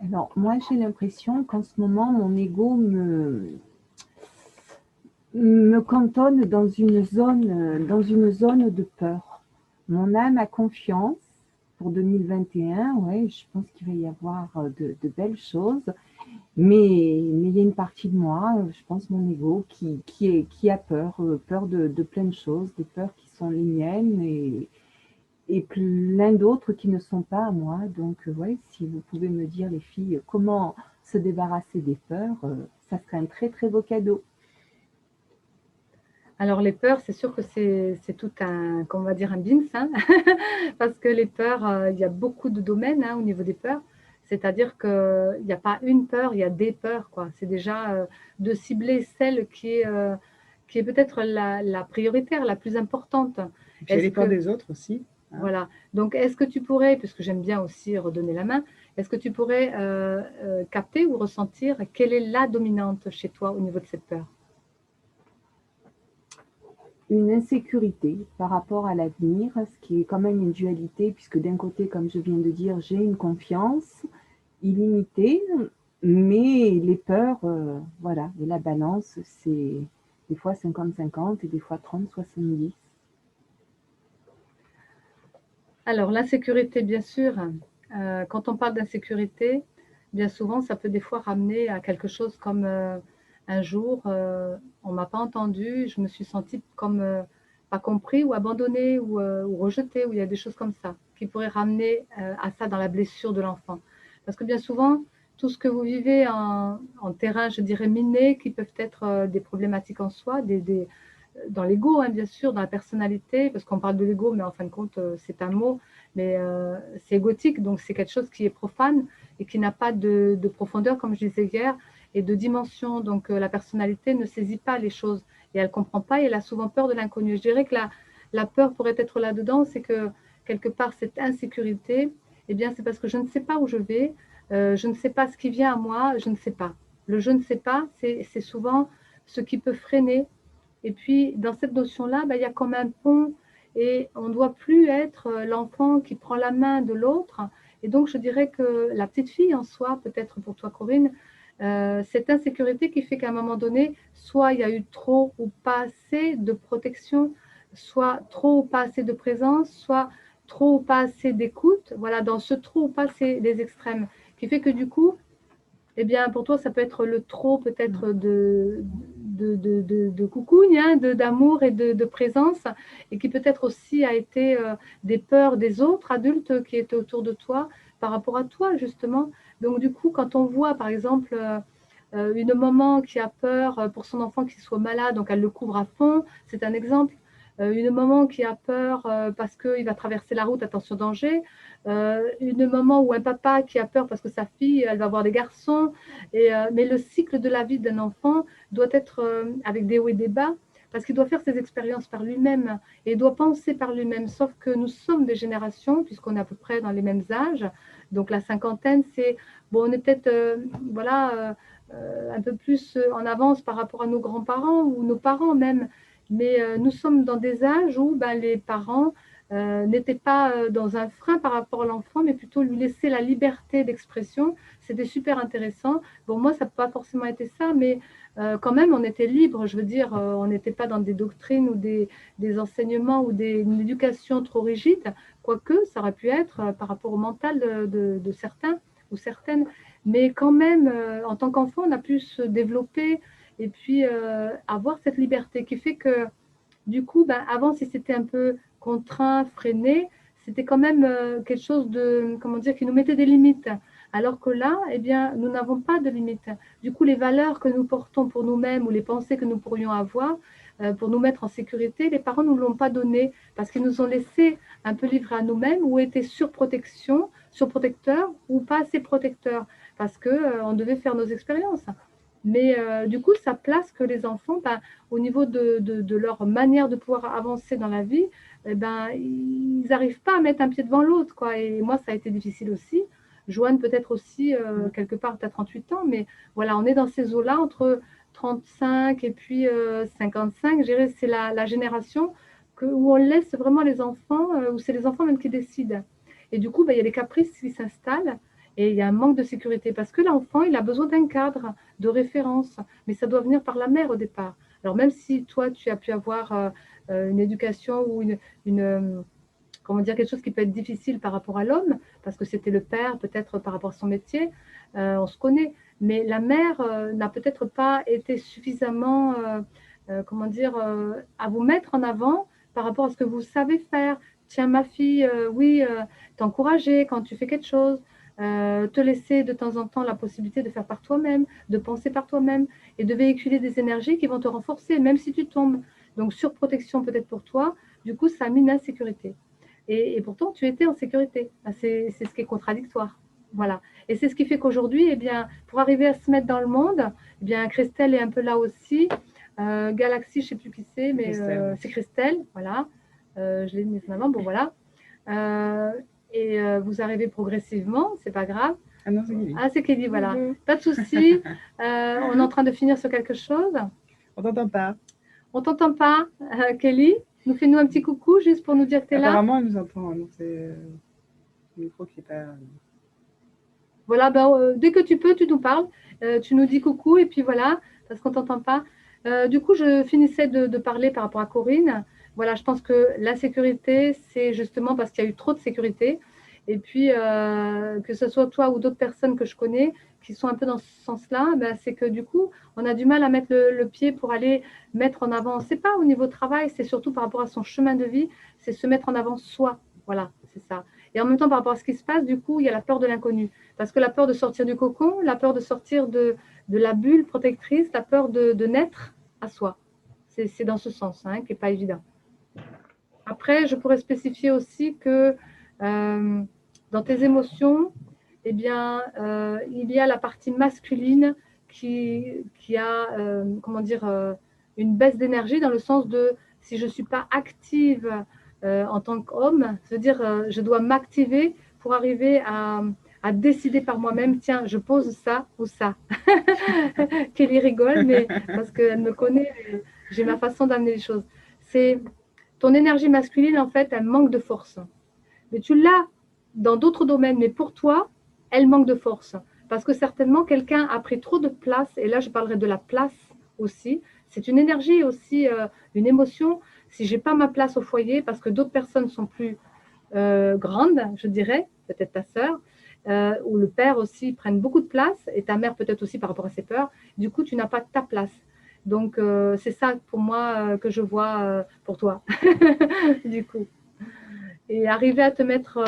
Alors, moi, j'ai l'impression qu'en ce moment, mon ego me cantonne dans une zone de peur. Mon âme a confiance pour 2021, ouais, je pense qu'il va y avoir de belles choses, mais il y a une partie de moi, je pense mon ego, qui a peur, peur de plein de choses, des peurs qui sont les miennes et plein d'autres qui ne sont pas à moi. Donc, ouais, si vous pouvez me dire, les filles, comment se débarrasser des peurs, ça serait un très très beau cadeau. Alors les peurs, c'est sûr que c'est tout un, comment on va dire, un bins, hein parce que les peurs, il y a beaucoup de domaines au niveau des peurs. C'est-à-dire qu'il n'y a pas une peur, il y a des peurs, quoi. C'est déjà de cibler celle qui est peut-être la prioritaire, la plus importante. Et puis il y a Est-ce les peurs que, des autres aussi. Hein. voilà. Donc, est-ce que tu pourrais, puisque j'aime bien aussi redonner la main, est-ce que tu pourrais capter ou ressentir quelle est la dominante chez toi au niveau de cette peur? Une insécurité par rapport à l'avenir, ce qui est quand même une dualité, puisque d'un côté, comme je viens de dire, j'ai une confiance illimitée, mais les peurs, voilà, et la balance, c'est des fois 50-50 et des fois 30-70. Alors, l'insécurité, bien sûr, quand on parle d'insécurité, bien souvent, ça peut des fois ramener à quelque chose comme un jour, on ne m'a pas entendu, je me suis sentie comme pas compris ou abandonnée ou rejetée, ou il y a des choses comme ça qui pourraient ramener à ça dans la blessure de l'enfant. Parce que bien souvent, tout ce que vous vivez en terrain, je dirais, miné, qui peuvent être des problématiques en soi, dans l'ego, hein, bien sûr, dans la personnalité, parce qu'on parle de l'ego, mais en fin de compte, c'est un mot, mais c'est égotique, donc c'est quelque chose qui est profane et qui n'a pas de profondeur, comme je disais hier, et de dimension. Donc la personnalité ne saisit pas les choses et elle ne comprend pas et elle a souvent peur de l'inconnu. Je dirais que la peur pourrait être là-dedans, c'est que quelque part cette insécurité, eh bien c'est parce que je ne sais pas où je vais, je ne sais pas ce qui vient à moi, je ne sais pas. Le je ne sais pas, c'est souvent ce qui peut freiner. Et puis dans cette notion-là, il y a comme un pont et on ne doit plus être l'enfant qui prend la main de l'autre. Et donc je dirais que la petite fille en soi, peut-être pour toi Corinne, cette insécurité qui fait qu'à un moment donné, soit il y a eu trop ou pas assez de protection, soit trop ou pas assez de présence, soit trop ou pas assez d'écoute. Voilà, dans ce trop ou pas, c'est les extrêmes, qui fait que du coup, eh bien, pour toi, ça peut être le trop peut-être de coucougne, hein, d'amour et de présence, et qui peut-être aussi a été des peurs des autres adultes qui étaient autour de toi par rapport à toi, justement. Donc, du coup, quand on voit, par exemple, une maman qui a peur pour son enfant qui soit malade, donc elle le couvre à fond, c'est un exemple. Une maman qui a peur parce qu'il va traverser la route, attention danger. Une maman ou un papa qui a peur parce que sa fille, elle va avoir des garçons. Mais le cycle de la vie d'un enfant doit être avec des hauts et des bas, parce qu'il doit faire ses expériences par lui-même et il doit penser par lui-même. Sauf que nous sommes des générations, puisqu'on est à peu près dans les mêmes âges. Donc la cinquantaine, c'est bon, on est peut-être un peu plus en avance par rapport à nos grands-parents ou nos parents même. Mais nous sommes dans des âges où les parents n'étaient pas dans un frein par rapport à l'enfant, mais plutôt lui laisser la liberté d'expression. C'était super intéressant. Bon, moi, ça n'a pas forcément été ça, mais quand même, on était libre. Je veux dire, on n'était pas dans des doctrines ou des enseignements ou une éducation trop rigide, quoique ça aurait pu être par rapport au mental de certains ou certaines. Mais quand même, en tant qu'enfant, on a pu se développer et puis avoir cette liberté qui fait que, du coup, avant, si c'était un peu contraint, freiné, c'était quand même quelque chose de, comment dire, qui nous mettait des limites. Alors que là, eh bien, nous n'avons pas de limites. Du coup, les valeurs que nous portons pour nous-mêmes ou les pensées que nous pourrions avoir pour nous mettre en sécurité, les parents ne nous l'ont pas donné parce qu'ils nous ont laissé un peu livrés à nous-mêmes ou étaient surprotecteurs ou pas assez protecteurs parce qu'on devait faire nos expériences. Mais du coup, ça place que les enfants, au niveau de leur manière de pouvoir avancer dans la vie, ils n'arrivent pas à mettre un pied devant l'autre, quoi. Et moi, ça a été difficile aussi. Joanne, peut-être aussi, quelque part, tu as 38 ans, mais voilà, on est dans ces eaux-là, entre 35 et puis 55. Je dirais c'est la génération où on laisse vraiment les enfants, où c'est les enfants même qui décident. Et du coup, il y a des caprices qui s'installent et il y a un manque de sécurité parce que l'enfant, il a besoin d'un cadre de référence, mais ça doit venir par la mère au départ. Alors même si toi, tu as pu avoir une éducation ou comment dire, quelque chose qui peut être difficile par rapport à l'homme, parce que c'était le père, peut-être par rapport à son métier, on se connaît, mais la mère n'a peut-être pas été suffisamment, comment dire, à vous mettre en avant par rapport à ce que vous savez faire. Tiens, ma fille, oui, t'encourager quand tu fais quelque chose, te laisser de temps en temps la possibilité de faire par toi-même, de penser par toi-même et de véhiculer des énergies qui vont te renforcer, même si tu tombes. Donc, surprotection peut-être pour toi, du coup, ça a mis une insécurité. Et pourtant, tu étais en sécurité. C'est ce qui est contradictoire. Voilà. Et c'est ce qui fait qu'aujourd'hui, eh bien, pour arriver à se mettre dans le monde, eh bien, Christelle est un peu là aussi. Galaxy, je ne sais plus qui c'est, mais c'est Christelle. Voilà. Je l'ai mise en avant. Bon, voilà. Vous arrivez progressivement, c'est pas grave. Ah non, c'est Kelly. Ah, c'est Kelly, voilà. Pas de souci. On est en train de finir sur quelque chose. On t'entend pas. On t'entend pas, Kelly. Nous fais-nous un petit coucou juste pour nous dire que tu es là. Apparemment, elle nous entend. Donc c'est le micro qui n'est pas. Voilà, dès que tu peux, tu nous parles. Tu nous dis coucou et puis voilà, parce qu'on ne t'entend pas. Du coup, je finissais de parler par rapport à Corinne. Voilà, je pense que la sécurité, c'est justement parce qu'il y a eu trop de sécurité. Et puis, que ce soit toi ou d'autres personnes que je connais qui sont un peu dans ce sens-là, c'est que du coup, on a du mal à mettre le pied pour aller mettre en avant. Ce n'est pas au niveau travail, c'est surtout par rapport à son chemin de vie, c'est se mettre en avant soi. Voilà, c'est ça. Et en même temps, par rapport à ce qui se passe, du coup, il y a la peur de l'inconnu. Parce que la peur de sortir du cocon, la peur de sortir de la bulle protectrice, la peur de naître à soi. C'est dans ce sens, hein, qui n'est pas évident. Après, je pourrais spécifier aussi que dans tes émotions, eh bien, il y a la partie masculine qui a, comment dire, une baisse d'énergie dans le sens de si je ne suis pas active en tant qu'homme, c'est-à-dire je dois m'activer pour arriver à décider par moi-même, tiens, je pose ça ou ça. Kelly rigole, mais parce qu'elle me connaît, j'ai ma façon d'amener les choses. C'est ton énergie masculine, en fait, elle manque de force. Mais tu l'as dans d'autres domaines, mais pour toi, elle manque de force. Parce que certainement, quelqu'un a pris trop de place, et là, je parlerai de la place aussi. C'est une énergie aussi, une émotion. Si je n'ai pas ma place au foyer, parce que d'autres personnes sont plus grandes, je dirais, peut-être ta sœur, ou le père aussi prennent beaucoup de place, et ta mère peut-être aussi par rapport à ses peurs, du coup, tu n'as pas ta place. Donc, c'est ça pour moi que je vois pour toi, du coup. Et arriver à te mettre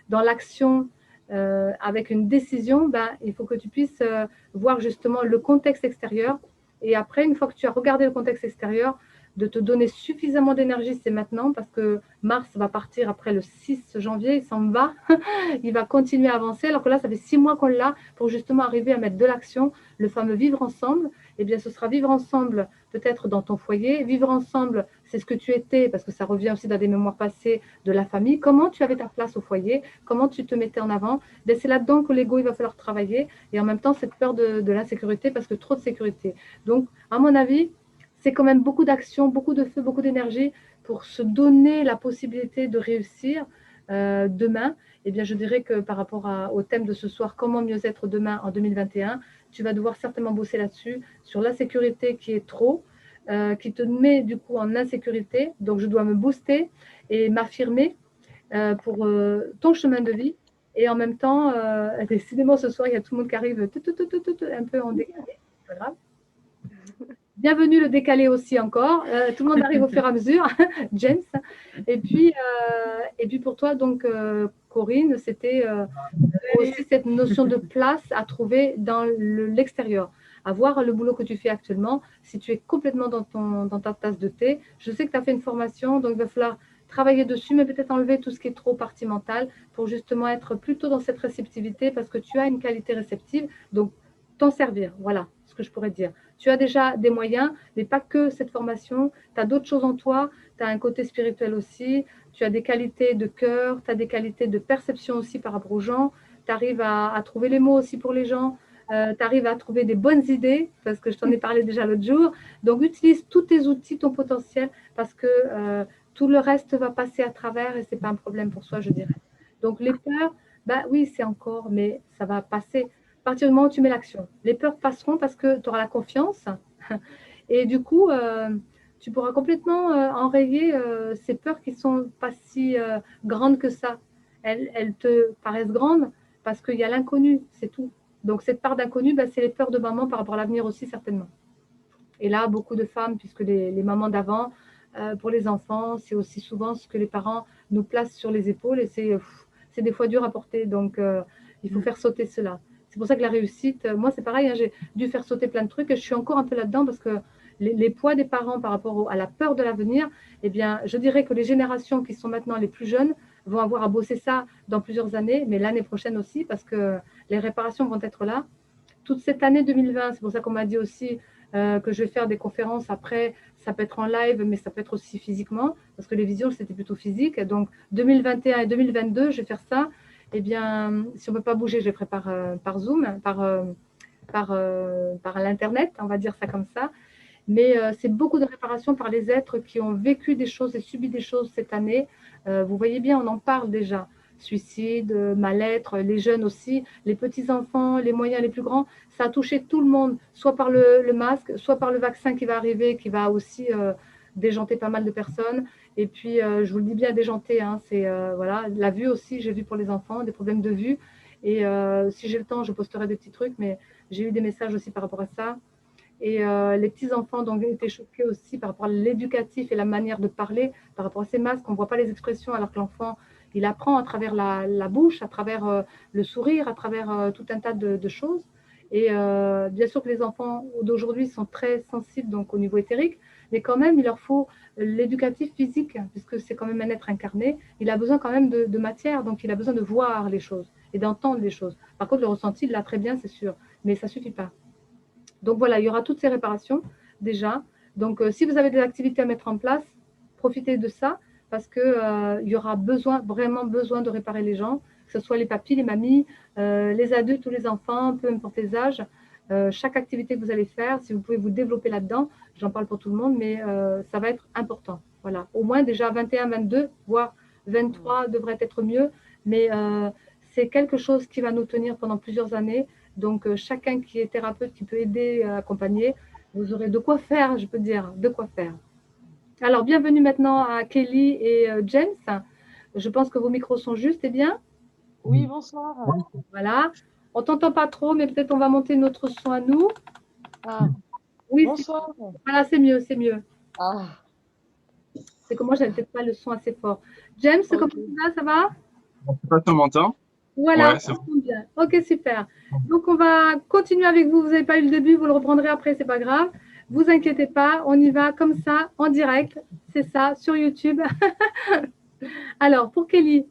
dans l'action avec une décision, ben, il faut que tu puisses voir justement le contexte extérieur. Et après, une fois que tu as regardé le contexte extérieur, de te donner suffisamment d'énergie, c'est maintenant, parce que Mars va partir après le 6 janvier, il s'en va, il va continuer à avancer, alors que là, ça fait 6 mois qu'on l'a pour justement arriver à mettre de l'action, le fameux vivre ensemble. Eh bien, ce sera vivre ensemble, peut-être dans ton foyer. Vivre ensemble, c'est ce que tu étais, parce que ça revient aussi dans des mémoires passées de la famille. Comment tu avais ta place au foyer, comment tu te mettais en avant. C'est là-dedans que l'ego, il va falloir travailler. Et en même temps, cette peur de l'insécurité, parce que trop de sécurité. Donc, à mon avis, c'est quand même beaucoup d'action, beaucoup de feu, beaucoup d'énergie pour se donner la possibilité de réussir demain. Eh bien, je dirais que par rapport au thème de ce soir, comment mieux être demain en 2021, tu vas devoir certainement bosser là-dessus, sur la sécurité qui est trop, qui te met du coup en insécurité. Donc, je dois me booster et m'affirmer pour ton chemin de vie. Et en même temps, décidément, ce soir, il y a tout le monde qui arrive un peu en décalé. C'est pas grave. Bienvenue le décalé aussi encore. Tout le monde arrive au fur et à mesure. James. Et puis pour toi, donc, Corinne, c'était aussi cette notion de place à trouver dans l'extérieur. À voir le boulot que tu fais actuellement, si tu es complètement dans ta tasse de thé. Je sais que tu as fait une formation, donc il va falloir travailler dessus, mais peut-être enlever tout ce qui est trop partie mentale pour justement être plutôt dans cette réceptivité parce que tu as une qualité réceptive. Donc, t'en servir. Voilà ce que je pourrais dire. Tu as déjà des moyens, mais pas que cette formation. Tu as d'autres choses en toi. Tu as un côté spirituel aussi. Tu as des qualités de cœur. Tu as des qualités de perception aussi par rapport aux gens. Tu arrives à trouver les mots aussi pour les gens. Tu arrives à trouver des bonnes idées, parce que je t'en ai parlé déjà l'autre jour. Donc, utilise tous tes outils, ton potentiel, parce que tout le reste va passer à travers et ce n'est pas un problème pour soi, je dirais. Donc, les peurs, bah oui, c'est encore, mais ça va passer. À partir du moment où tu mets l'action, les peurs passeront parce que tu auras la confiance et du coup, tu pourras complètement enrayer ces peurs qui ne sont pas si grandes que ça. Elles te paraissent grandes parce qu'il y a l'inconnu, c'est tout. Donc cette part d'inconnu, bah, c'est les peurs de maman par rapport à l'avenir aussi certainement. Et là, beaucoup de femmes, puisque les mamans d'avant, pour les enfants, c'est aussi souvent ce que les parents nous placent sur les épaules et c'est des fois dur à porter. Donc il faut faire sauter cela. C'est pour ça que la réussite, moi c'est pareil, hein, j'ai dû faire sauter plein de trucs et je suis encore un peu là-dedans parce que les poids des parents par rapport à la peur de l'avenir, eh bien, je dirais que les générations qui sont maintenant les plus jeunes vont avoir à bosser ça dans plusieurs années, mais l'année prochaine aussi parce que les réparations vont être là. Toute cette année 2020, c'est pour ça qu'on m'a dit aussi que je vais faire des conférences après, ça peut être en live, mais ça peut être aussi physiquement, parce que les visions, c'était plutôt physique. Donc 2021 et 2022, je vais faire ça. Eh bien, si on ne peut pas bouger, je le ferai par Zoom, par l'Internet, on va dire ça comme ça. Mais c'est beaucoup de réparation par les êtres qui ont vécu des choses et subi des choses cette année. Vous voyez bien, on en parle déjà. Suicide, mal-être, les jeunes aussi, les petits-enfants, les moyens, les plus grands. Ça a touché tout le monde, soit par le masque, soit par le vaccin qui va arriver, qui va aussi déjanter pas mal de personnes. Et puis, je vous le dis bien, déjanter, hein, c'est voilà, la vue aussi, j'ai vu pour les enfants, des problèmes de vue. Et si j'ai le temps, je posterai des petits trucs, mais j'ai eu des messages aussi par rapport à ça. Et les petits-enfants ont été choqués aussi par rapport à l'éducatif et la manière de parler, par rapport à ces masques. On ne voit pas les expressions alors que l'enfant, il apprend à travers la bouche, à travers le sourire, à travers tout un tas de choses. Et bien sûr que les enfants d'aujourd'hui sont très sensibles donc, au niveau éthérique, mais quand même, il leur faut l'éducatif physique, puisque c'est quand même un être incarné. Il a besoin quand même de matière, donc il a besoin de voir les choses et d'entendre les choses. Par contre, le ressenti, il l'a très bien, c'est sûr, mais ça ne suffit pas. Donc voilà, il y aura toutes ces réparations déjà. Donc si vous avez des activités à mettre en place, profitez de ça parce qu'il y aura vraiment besoin de réparer les gens, que ce soit les papis, les mamies, les adultes ou les enfants, peu importe les âges. Chaque activité que vous allez faire, si vous pouvez vous développer là-dedans, j'en parle pour tout le monde, mais ça va être important. Voilà, au moins déjà 21, 22, voire 23 devrait être mieux, mais c'est quelque chose qui va nous tenir pendant plusieurs années. Donc, chacun qui est thérapeute, qui peut aider, accompagner, vous aurez de quoi faire, je peux dire, de quoi faire. Alors, bienvenue maintenant à Kelly et James. Je pense que vos micros sont justes et bien. Oui, bonsoir. Voilà. On t'entend pas trop, mais peut-être on va monter notre son à nous. Ah, Oui, bonsoir. voilà, c'est mieux, c'est mieux. Ah, C'est que moi, je n'avais peut-être pas le son assez fort. James, ok. comment tu vas? Ça va? Je sais pas si on m'entend. Voilà, Ouais, c'est on entend bien. Ok, super. Donc, on va continuer avec vous. Vous n'avez pas eu le début, vous le reprendrez après, c'est pas grave. Vous inquiétez pas, on y va comme ça, en direct. C'est ça, sur YouTube. Alors, pour Kelly,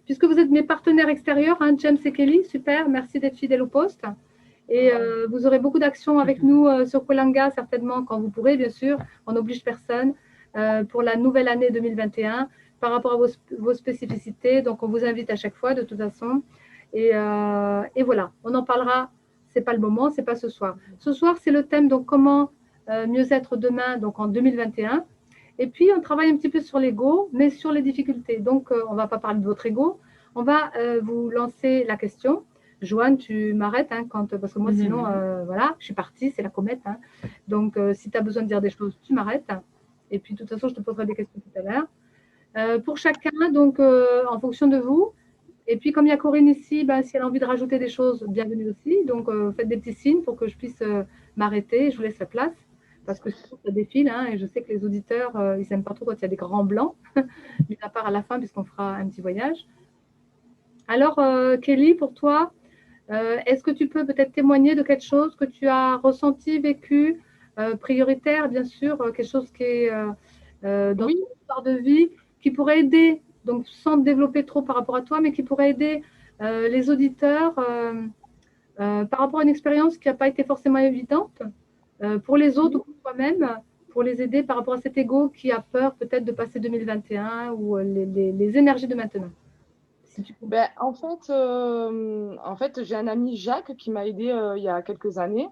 puisque vous êtes mes partenaires extérieurs, hein, James et Kelly, super, merci d'être fidèles au poste. Et vous aurez beaucoup d'actions avec nous sur Kolanga, certainement, quand vous pourrez, bien sûr. On n'oblige personne pour la nouvelle année 2021 par rapport à vos spécificités. Donc, on vous invite à chaque fois, de toute façon. Et voilà, on en parlera. Ce n'est pas le moment, ce n'est pas ce soir. Ce soir, c'est le thème, donc, comment mieux être demain, donc en 2021. Et puis, on travaille un petit peu sur l'ego, mais sur les difficultés. Donc, on ne va pas parler de votre ego. On va vous lancer la question. Joanne, tu m'arrêtes hein, parce que moi, sinon, voilà, je suis partie, c'est la comète. Hein. Donc, si tu as besoin de dire des choses, tu m'arrêtes. Et puis, de toute façon, je te poserai des questions tout à l'heure. Pour chacun, donc, en fonction de vous. Et puis, comme il y a Corinne ici, ben, si elle a envie de rajouter des choses, bienvenue aussi. Donc, faites des petits signes pour que je puisse m'arrêter. Je vous laisse la place. Parce que sinon, ça défile. Hein, et je sais que les auditeurs, ils n'aiment pas trop quand il y a des grands blancs. Mis à part à la fin, puisqu'on fera un petit voyage. Alors, Kelly, pour toi, est-ce que tu peux peut-être témoigner de quelque chose que tu as ressenti, vécu, prioritaire, bien sûr, quelque chose qui est dans Oui, ton histoire de vie, qui pourrait aider, donc sans te développer trop par rapport à toi, mais qui pourrait aider les auditeurs par rapport à une expérience qui n'a pas été forcément évidente pour les autres ou pour toi-même, pour les aider par rapport à cet ego qui a peur peut-être de passer 2021 ou les énergies de maintenant. Si tu peux. ben, en fait, j'ai un ami Jacques qui m'a aidé il y a quelques années,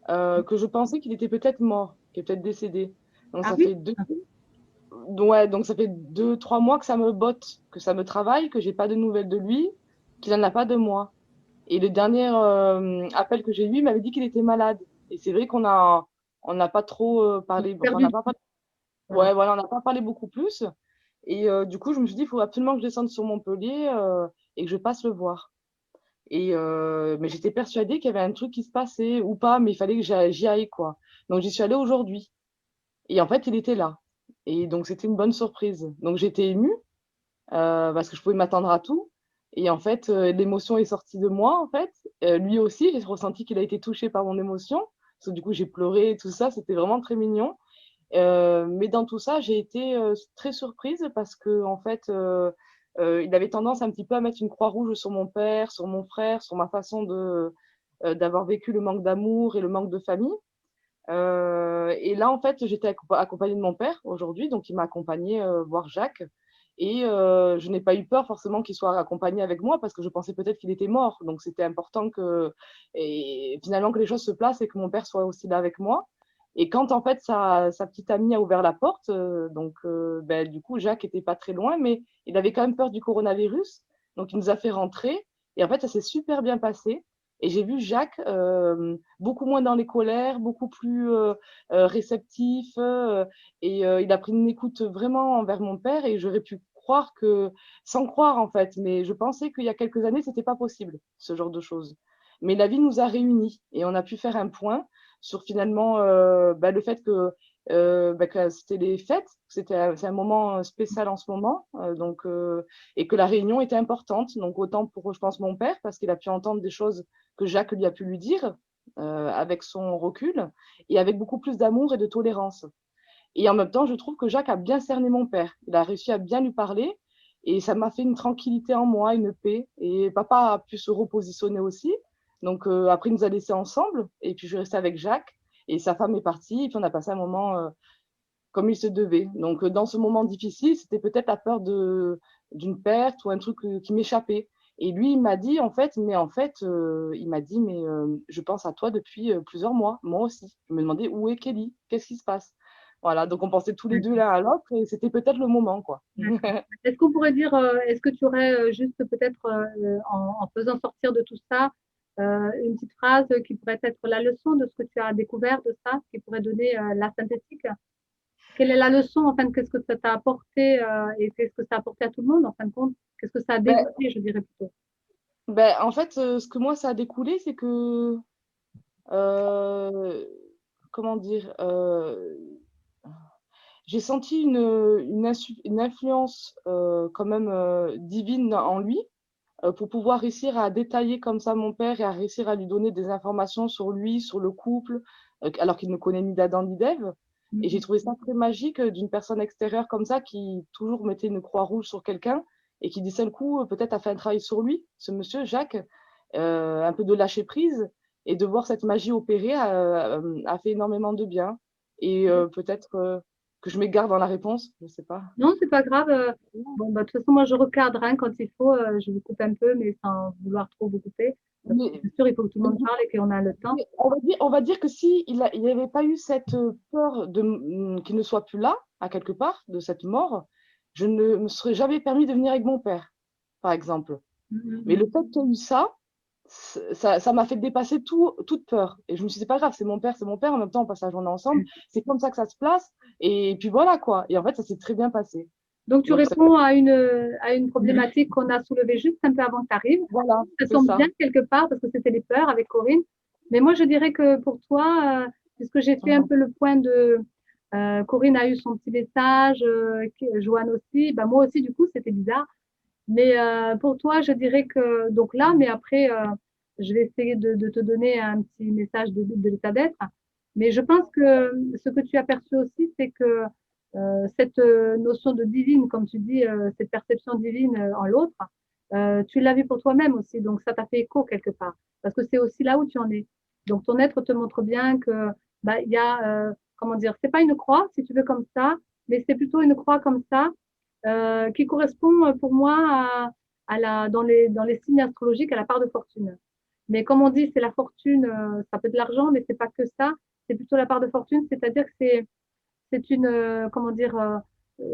que je pensais qu'il était peut-être mort, qu'il est peut-être décédé. Donc Ah ça oui? fait ouais, donc ça fait 2, 3 mois que ça me botte, que ça me travaille, que j'ai pas de nouvelles de lui, qu'il n'en a pas de moi. Et le dernier appel que j'ai eu, il m'avait dit qu'il était malade. Et c'est vrai on n'a pas trop parlé, enfin, on Perdu. n'a pas parlé, Voilà. ouais, voilà, on n'a pas parlé beaucoup plus. Et du coup, je me suis dit, il faut absolument que je descende sur Montpellier et que je passe le voir. Mais j'étais persuadée qu'il y avait un truc qui se passait ou pas, mais il fallait que j'y aille, quoi. Donc j'y suis allée aujourd'hui. Et en fait, il était là. Et donc c'était une bonne surprise. Donc j'étais émue parce que je pouvais m'attendre à tout. Et en fait, l'émotion est sortie de moi, en fait. Lui aussi, j'ai ressenti qu'il a été touché par mon émotion. Parce que du coup, j'ai pleuré et tout ça. C'était vraiment très mignon. Mais dans tout ça, j'ai été très surprise parce que en fait, il avait tendance un petit peu à mettre une croix rouge sur mon père, sur mon frère, sur ma façon d'avoir vécu le manque d'amour et le manque de famille. Et là, en fait, j'étais accompagnée de mon père aujourd'hui, donc il m'a accompagnée voir Jacques. Et je n'ai pas eu peur forcément qu'il soit accompagné avec moi parce que je pensais peut-être qu'il était mort. Donc c'était important et finalement que les choses se placent et que mon père soit aussi là avec moi. Et quand en fait sa petite amie a ouvert la porte, ben, du coup Jacques était pas très loin, mais il avait quand même peur du coronavirus. Donc il nous a fait rentrer. Et en fait ça s'est super bien passé. Et j'ai vu Jacques beaucoup moins dans les colères, beaucoup plus réceptif. Il a pris une écoute vraiment envers mon père. Et j'aurais pu croire que, sans croire en fait, mais je pensais qu'il y a quelques années, c'était pas possible, ce genre de choses. Mais la vie nous a réunis et on a pu faire un point sur finalement le fait que c'était les fêtes, c'est un moment spécial en ce moment, et que la réunion était importante. Donc autant pour, je pense, mon père, parce qu'il a pu entendre des choses que Jacques lui a pu lui dire, avec son recul et avec beaucoup plus d'amour et de tolérance. Et en même temps, je trouve que Jacques a bien cerné mon père. Il a réussi à bien lui parler et ça m'a fait une tranquillité en moi, une paix. Et papa a pu se repositionner aussi. Donc après, il nous a laissés ensemble et puis je suis restée avec Jacques et sa femme est partie et puis on a passé un moment comme il se devait. Donc dans ce moment difficile, c'était peut-être la peur d'une perte ou un truc qui m'échappait. Et lui, il m'a dit, il m'a dit, mais je pense à toi depuis plusieurs mois, moi aussi. Je me demandais où est Kelly, qu'est-ce qui se passe? Voilà, donc on pensait tous les deux l'un à l'autre et c'était peut-être le moment, quoi. Est-ce qu'on pourrait dire, est-ce que tu aurais juste peut-être, en faisant sortir de tout ça, une petite phrase qui pourrait être la leçon de ce que tu as découvert de ça, qui pourrait donner la synthétique? Quelle est la leçon, en fin qu'est-ce que ça t'a apporté et qu'est-ce que ça a apporté à tout le monde, en fin de compte? Qu'est-ce que ça a Ben, dégoûté, je dirais plutôt? en fait, ce que moi, ça a découlé, c'est que, euh, comment dire, j'ai senti une influence quand même divine en lui pour pouvoir réussir à détailler comme ça mon père et à réussir à lui donner des informations sur lui, sur le couple, alors qu'il ne connaît ni d'Adam ni d'Ève. Et j'ai trouvé ça très magique d'une personne extérieure comme ça qui toujours mettait une croix rouge sur quelqu'un et qui d'un seul coup peut-être a fait un travail sur lui, ce monsieur Jacques, un peu de lâcher prise et de voir cette magie opérer a fait énormément de bien. Et peut-être que je m'égare dans la réponse, je sais pas. Non, c'est pas grave. Bon, bah, de toute façon, moi, je recadre hein, quand il faut. Je vous coupe un peu, mais sans vouloir trop vous couper. Parce que Mais, bien sûr, il faut que tout le monde parle et qu'on a le temps. on va dire que si il n'avait pas eu cette peur qu'il ne soit plus là, à quelque part, de cette mort, je ne me serais jamais permis de venir avec mon père, par exemple. Mais le fait qu'il y ait eu ça, ça m'a fait dépasser toute peur. Et je me suis dit, c'est pas grave, c'est mon père, en même temps, on passe la journée ensemble, c'est comme ça que ça se place, et puis voilà, quoi. Et en fait, ça s'est très bien passé. Donc, tu Donc, réponds à une problématique qu'on a soulevée juste un peu avant que tu arrives. voilà, Ça c'est tombe ça. bien quelque part parce que c'était les peurs avec Corinne. Mais moi, je dirais que pour toi, puisque j'ai fait un Mhm. peu le point de Corinne a eu son petit message, Joanne aussi, bah, moi aussi, du coup, c'était bizarre. Mais pour toi, je dirais que, donc là, mais après, je vais essayer de te donner un petit message de l'état d'être. Mais je pense que ce que tu as perçu aussi, c'est que cette notion de divine, comme tu dis, cette perception divine en l'autre, tu l'as vu pour toi-même aussi. Donc ça t'a fait écho quelque part. Parce que c'est aussi là où tu en es. Donc ton être te montre bien que, bah, il y a, comment dire, c'est pas une croix, si tu veux, comme ça, mais c'est plutôt une croix comme ça qui correspond pour moi dans les signes astrologiques à la part de fortune. Mais comme on dit, c'est la fortune, ça peut être de l'argent, mais c'est pas que ça. C'est plutôt la part de fortune, c'est-à-dire que c'est une, comment dire,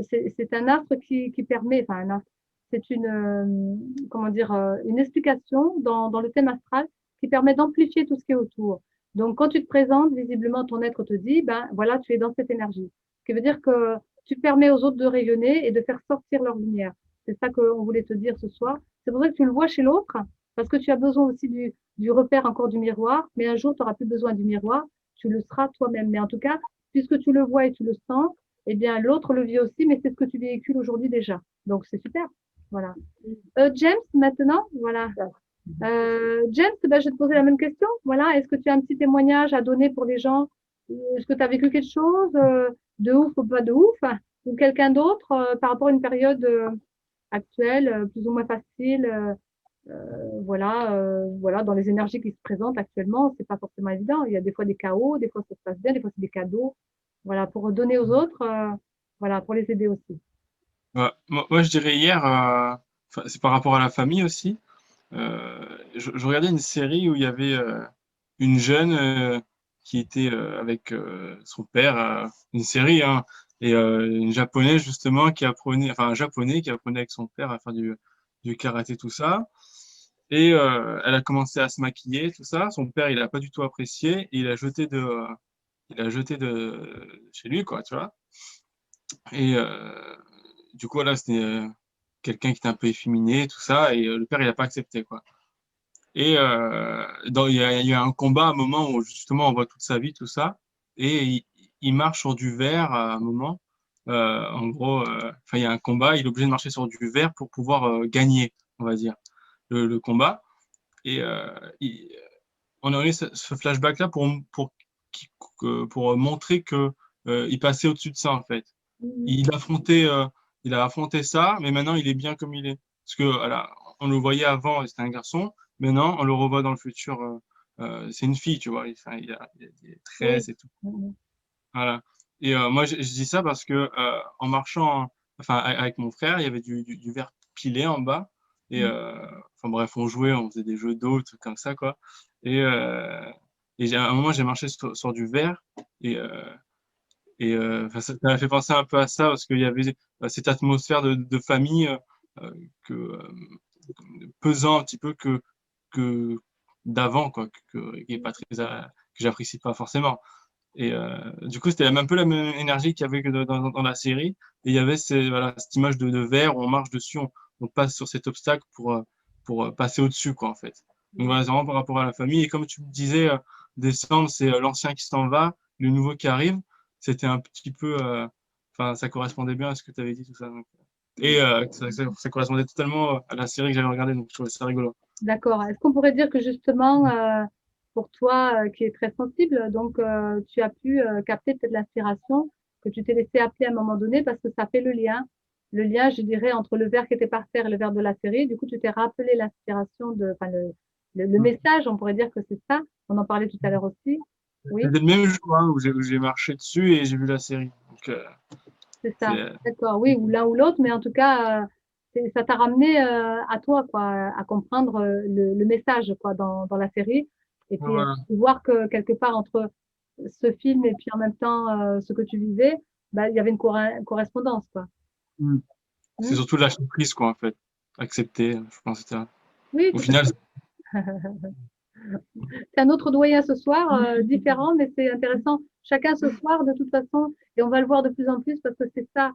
c'est un astre qui permet, enfin un astre, c'est une, comment dire, une explication dans le thème astral qui permet d'amplifier tout ce qui est autour. Donc, quand tu te présentes, visiblement, ton être te dit, ben voilà, tu es dans cette énergie. Ce qui veut dire que tu permets aux autres de rayonner et de faire sortir leur lumière. C'est ça qu'on voulait te dire ce soir. C'est pour ça que tu le vois chez l'autre, parce que tu as besoin aussi du repère encore du miroir, mais un jour, tu n'auras plus besoin du miroir, tu le seras toi-même. Mais en tout cas, puisque tu le vois et tu le sens, eh bien, l'autre le vit aussi, mais c'est ce que tu véhicules aujourd'hui déjà. Donc, c'est super. Voilà. James, maintenant, voilà. James, ben, je vais te poser la même question. Voilà. Est-ce que tu as un petit témoignage à donner pour les gens? Est-ce que tu as vécu quelque chose de ouf ou pas de ouf? Ou quelqu'un d'autre par rapport à une période actuelle, plus ou moins facile? Voilà, voilà, dans les énergies qui se présentent actuellement, c'est pas forcément évident. Il y a des fois des chaos, des fois ça se passe bien, des fois c'est des cadeaux. Voilà, pour donner aux autres, voilà, pour les aider aussi. Ouais, moi, je dirais hier, c'est par rapport à la famille aussi. Je regardais une série où il y avait une jeune qui était avec son père, une série, hein, et une japonaise justement qui apprenait, enfin un japonais qui apprenait avec son père à faire du karaté, tout ça. Et elle a commencé à se maquiller, tout ça. Son père, il a pas du tout apprécié et il a jeté de chez lui, quoi, tu vois. Et du coup, là, c'était quelqu'un qui était un peu efféminé, tout ça, et le père, il a pas accepté, quoi. Et il y a un combat à un moment où justement on voit toute sa vie, tout ça, et il marche sur du verre à un moment. En gros, enfin, il y a un combat, il est obligé de marcher sur du verre pour pouvoir gagner, on va dire, le combat. Et on a eu ce flashback-là pour montrer que il passait au-dessus de ça, en fait. Il affrontait, il a affronté ça, mais maintenant il est bien comme il est. Parce que voilà, on le voyait avant, c'était un garçon. Maintenant, on le revoit dans le futur, c'est une fille, tu vois. Enfin, il a des Oui. tresses et tout. Voilà. Et moi, je dis ça parce que en marchant, enfin, avec mon frère, il y avait du verre pilé en bas. Et enfin bref, on jouait, on faisait des jeux d'eau, trucs comme ça, quoi. Et, à un moment, j'ai marché sur du verre. Et, enfin, ça m'a fait penser un peu à ça parce qu'il y avait cette atmosphère de famille que, pesant un petit peu que d'avant, quoi, qui est pas très, que j'apprécie pas forcément. Et du coup, c'était un peu la même énergie qu'il y avait que dans la série. Et il y avait voilà, cette image de verre où on marche dessus, on passe sur cet obstacle pour passer au-dessus, quoi, en fait. Donc voilà, c'est vraiment par rapport à la famille. Et comme tu me disais, décembre, c'est l'ancien qui s'en va, le nouveau qui arrive. C'était un petit peu, enfin, ça correspondait bien à ce que tu avais dit, tout ça. Donc. Et ça correspondait totalement à la série que j'avais regardée, donc je trouvais ça rigolo. D'accord. Est-ce qu'on pourrait dire que justement, pour toi qui es très sensible, donc tu as pu capter peut-être l'inspiration, que tu t'es laissé appeler à un moment donné parce que ça fait le lien, je dirais, entre le verre qui était par terre et le verre de la série. Du coup, tu t'es rappelé l'inspiration enfin, le message, on pourrait dire que c'est ça. On en parlait tout à l'heure aussi. Oui, C'était le même jour hein, où j'ai marché dessus et j'ai vu la série. Donc, c'est ça. c'est, D'accord. Oui, ou l'un ou l'autre, mais en tout cas, ça t'a ramené à toi, quoi, à comprendre le message, quoi, dans la série. Et puis, voilà. voir que quelque part, entre ce film et puis en même temps, ce que tu vivais, bah, il y avait une correspondance, quoi. Mm. C'est Hmm. surtout lâcher prise, quoi, en fait. Accepter, je pense que c'était ça. Oui, Au tout à final, C'est un autre doyen ce soir, différent, mais c'est intéressant. Chacun ce soir, de toute façon, et on va le voir de plus en plus parce que c'est ça,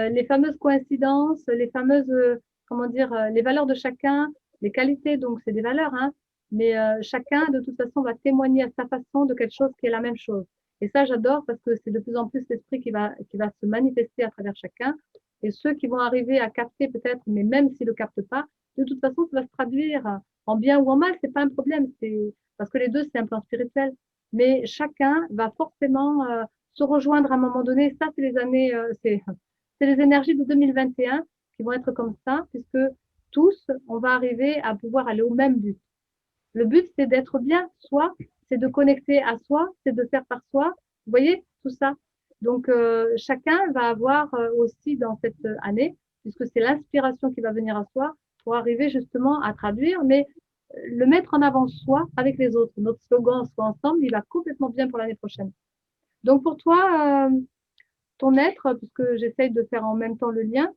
les fameuses coïncidences, les fameuses, comment dire, les valeurs de chacun, les qualités, donc c'est des valeurs, hein, mais chacun, de toute façon, va témoigner à sa façon de quelque chose qui est la même chose. Et ça, j'adore parce que c'est de plus en plus l'esprit qui va se manifester à travers chacun. Et ceux qui vont arriver à capter peut-être, mais même s'ils ne le captent pas, de toute façon, ça va se traduire en bien ou en mal, c'est pas un problème, c'est parce que les deux, c'est un plan spirituel. Mais chacun va forcément se rejoindre à un moment donné. Ça, c'est les années, c'est les énergies de 2021 qui vont être comme ça, puisque tous, on va arriver à pouvoir aller au même but. Le but, c'est d'être bien soi, c'est de connecter à soi, c'est de faire par soi. Vous voyez, tout ça. Donc, chacun va avoir aussi dans cette année, puisque c'est l'inspiration qui va venir à soi, pour arriver justement à traduire, mais le mettre en avant soi avec les autres. Notre slogan Soit ensemble, il va complètement bien pour l'année prochaine. Donc, pour toi, ton être, puisque j'essaye de faire en même temps le lien,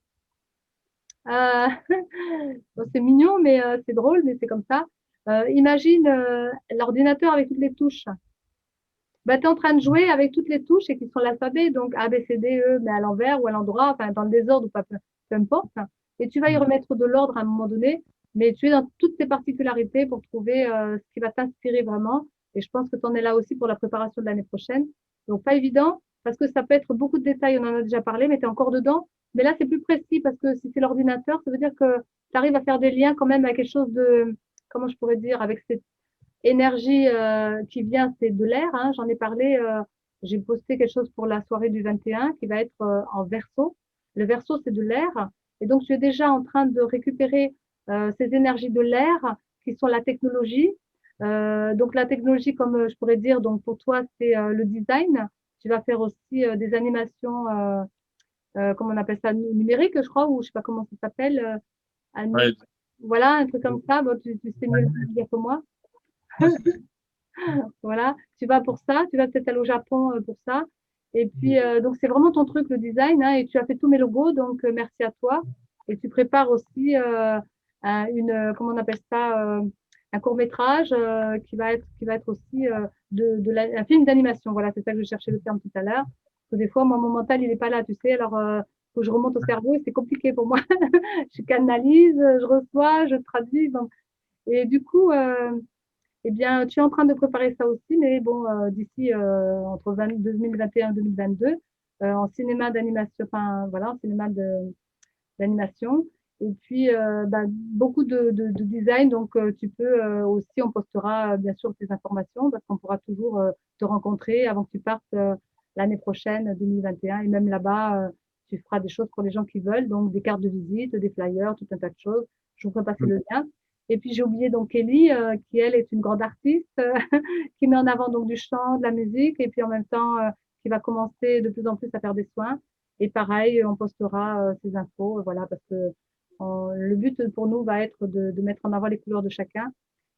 euh, bon, c'est mignon, mais c'est drôle, mais c'est comme ça. Imagine l'ordinateur avec toutes les touches. Bah, tu es en train de jouer avec toutes les touches et qui sont l'alphabet, donc A, B, C, D, E, mais à l'envers ou à l'endroit, enfin dans le désordre ou pas, peu importe. Et tu vas y remettre de l'ordre à un moment donné, mais tu es dans toutes ces particularités pour trouver ce qui va t'inspirer vraiment. Et je pense que tu en es là aussi pour la préparation de l'année prochaine. Donc, pas évident, parce que ça peut être beaucoup de détails, on en a déjà parlé, mais tu es encore dedans. Mais là, c'est plus précis parce que si c'est l'ordinateur, ça veut dire que tu arrives à faire des liens quand même avec quelque chose de, comment je pourrais dire, avec cette énergie qui vient, c'est de l'air. Hein, j'en ai parlé, j'ai posté quelque chose pour la soirée du 21 qui va être en verso. Le verso, c'est de l'air. Et donc, tu es déjà en train de récupérer ces énergies de l'air qui sont la technologie. Donc, la technologie, comme je pourrais dire, donc pour toi, c'est le design. Tu vas faire aussi des animations, comment on appelle ça, numériques, je crois, ou je sais pas comment ça s'appelle. ouais. Voilà, un truc comme ça. Bon, tu sais mieux le dire que moi. Voilà, tu vas pour ça, tu vas peut-être aller au Japon pour ça. Et puis, donc, c'est vraiment ton truc, le design, hein, et tu as fait tous mes logos, donc merci à toi. Et tu prépares aussi comment on appelle ça, un court-métrage qui va être aussi un film d'animation. Voilà, c'est ça que je cherchais le terme tout à l'heure. Parce que des fois, moi, mon mental, il n'est pas là, tu sais, alors faut que je remonte au cerveau et c'est compliqué pour moi. Je canalise, je reçois, je traduis. Donc, et du coup, eh bien, tu es en train de préparer ça aussi, mais bon, d'ici entre 2021 et 2022, en cinéma d'animation, enfin voilà, en cinéma d'animation. Et puis, beaucoup de design. Donc, tu peux aussi, on postera bien sûr tes informations parce qu'on pourra toujours te rencontrer avant que tu partes l'année prochaine, 2021. Et même là-bas, tu feras des choses pour les gens qui veulent. Donc, des cartes de visite, des flyers, tout un tas de choses. Je vous ferai passer le lien. Et puis, j'ai oublié donc Kelly, qui elle est une grande artiste, qui met en avant donc du chant, de la musique, et puis en même temps, qui va commencer de plus en plus à faire des soins. Et pareil, on postera ces infos, voilà, parce que le but pour nous va être de mettre en avant les couleurs de chacun.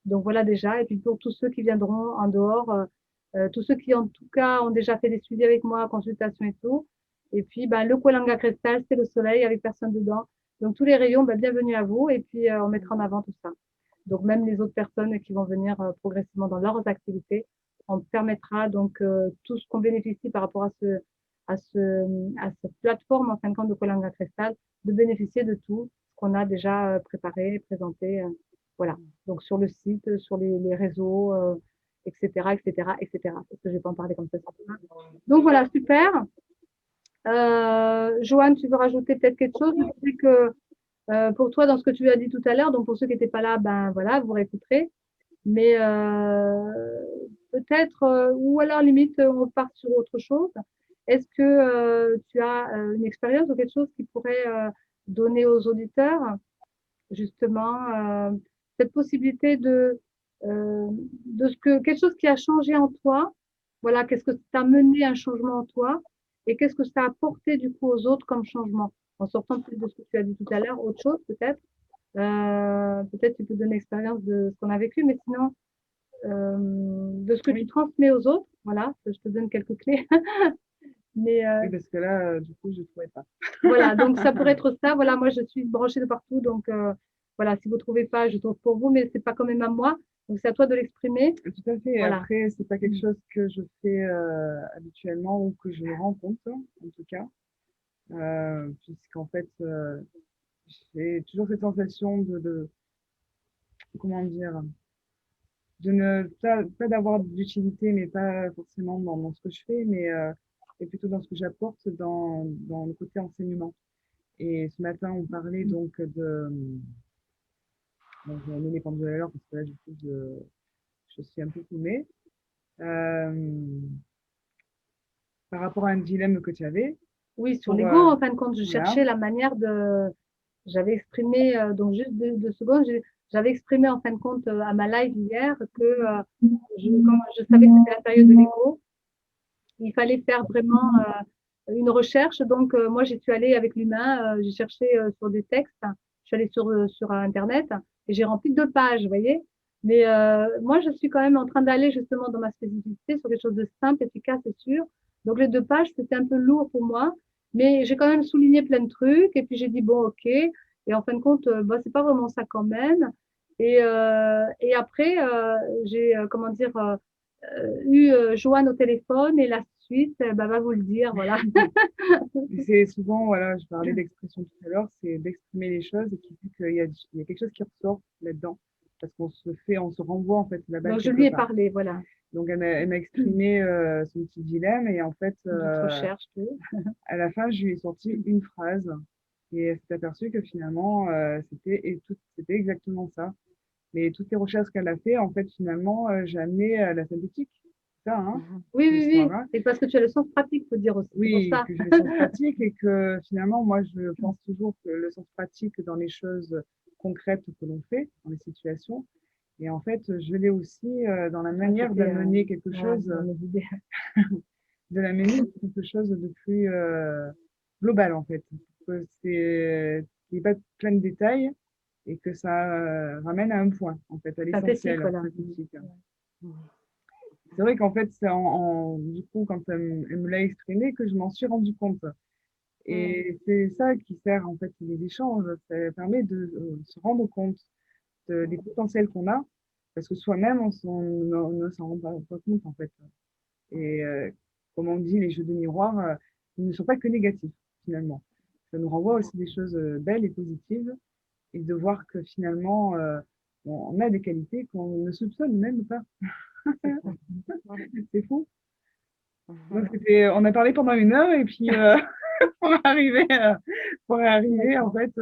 Donc voilà déjà. Et puis pour tous ceux qui viendront en dehors, tous ceux qui en tout cas ont déjà fait des suivis avec moi, consultations et tout. Et puis le Koalanga Cristal, c'est le soleil avec personne dedans. Donc tous les rayons, bienvenue à vous. Et puis on mettra en avant tout ça. Donc même les autres personnes qui vont venir progressivement dans leurs activités, on permettra donc tout ce qu'on bénéficie par rapport à cette plateforme en fin de compte de Koalanga Cristal, de bénéficier de tout ce qu'on a déjà préparé, présenté. Voilà. Donc sur le site, sur les réseaux, etc., etc., etc. Parce que je vais pas en parler comme ça. Donc voilà, super. Joanne, tu veux rajouter peut-être quelque chose? Je sais que pour toi, dans ce que tu as dit tout à l'heure, donc pour ceux qui n'étaient pas là, voilà, vous réécouterez. Mais peut-être, ou alors limite, on part sur autre chose. Est-ce que tu as une expérience ou quelque chose qui pourrait donner aux auditeurs justement cette possibilité de quelque chose qui a changé en toi. Voilà, qu'est-ce que ça a mené à un changement en toi et qu'est-ce que ça a apporté du coup aux autres comme changement. En sortant plus de ce que tu as dit tout à l'heure, autre chose peut-être. Peut-être tu peux donner l'expérience de ce qu'on a vécu, mais sinon de ce que tu transmets aux autres. Voilà, je te donne quelques clés. Mais Oui, parce que là, du coup, je ne trouvais pas. voilà, donc ça pourrait être ça. Voilà, moi je suis branchée de partout, donc voilà, si vous ne trouvez pas, je trouve pour vous, mais c'est pas quand même à moi. Donc c'est à toi de l'exprimer. Tout à fait. Voilà. Après, c'est pas quelque chose que je fais habituellement ou que je me rends compte, en tout cas. Puisqu'en fait, j'ai toujours cette sensation comment dire, de ne pas d'avoir d'utilité, mais pas forcément dans ce que je fais, mais et plutôt dans ce que j'apporte dans le côté enseignement. Et ce matin, on parlait donc de. Bon, je vais amener les pendules à l'heure parce que là, du coup, je suis un peu paumée. Par rapport à un dilemme que tu avais, Oui, sur pour, l'ego, en fin de compte, je voilà. cherchais la manière de. J'avais exprimé, donc juste 2 secondes, j'avais exprimé en fin de compte à ma live hier que comme je savais que c'était la période de l'ego, il fallait faire vraiment une recherche. Donc, moi, j'ai suis allée avec l'humain, j'ai cherché sur des textes, je suis allée sur Internet et j'ai rempli 2 pages, vous voyez. Mais moi, je suis quand même en train d'aller justement dans ma spécificité sur quelque chose de simple, efficace et sûr. Donc, les 2 pages, c'était un peu lourd pour moi, mais j'ai quand même souligné plein de trucs et puis j'ai dit, bon, ok. Et en fin de compte, c'est pas vraiment ça quand même. Et après, j'ai, comment dire, eu Joanne au téléphone et la suite, va vous le dire, voilà. C'est souvent, voilà, je parlais d'expression tout à l'heure, c'est d'exprimer les choses et qui fait qu'il y a quelque chose qui ressort là-dedans. Parce qu'on se renvoie en fait la balle Donc, je lui quelque ai part. parlé, voilà. Donc, elle m'a exprimé son petit dilemme et en fait, Notre recherche, tout. à la fin, je lui ai sorti une phrase et elle s'est aperçue que finalement, c'était exactement ça. Mais toutes les recherches qu'elle a fait, en fait, finalement, j'ai amené la synthétique. C'est ça, hein, Oui, cette oui, oui. histoire-là. Et parce que tu as le sens pratique, faut dire aussi. C'est pour Oui, ça. que j'ai le sens pratique et que finalement, moi, je pense toujours que le sens pratique dans les choses concrètes que l'on fait, dans les situations, et en fait, je l'ai aussi dans la manière C'était, d'amener quelque chose, dans mes idées. de l'amener quelque chose de plus global, en fait. Que c'est qu'il n'y ait pas plein de détails et que ça ramène à un point, en fait, à Synthétique, l'essentiel, voilà. synthétique. C'est vrai qu'en fait, c'est du coup, quand elle me l'a exprimé, que je m'en suis rendu compte. Et c'est ça qui sert, en fait, les échanges. Ça permet de se rendre compte des potentiels qu'on a, parce que soi-même, on ne s'en rend pas compte, en fait. Et comme on dit, les jeux de miroir, ils ne sont pas que négatifs, finalement. Ça nous renvoie aussi des choses belles et positives, et de voir que finalement, on a des qualités qu'on ne soupçonne même pas. C'est fou. Donc, on a parlé pendant 1 heure et puis pour arriver en fait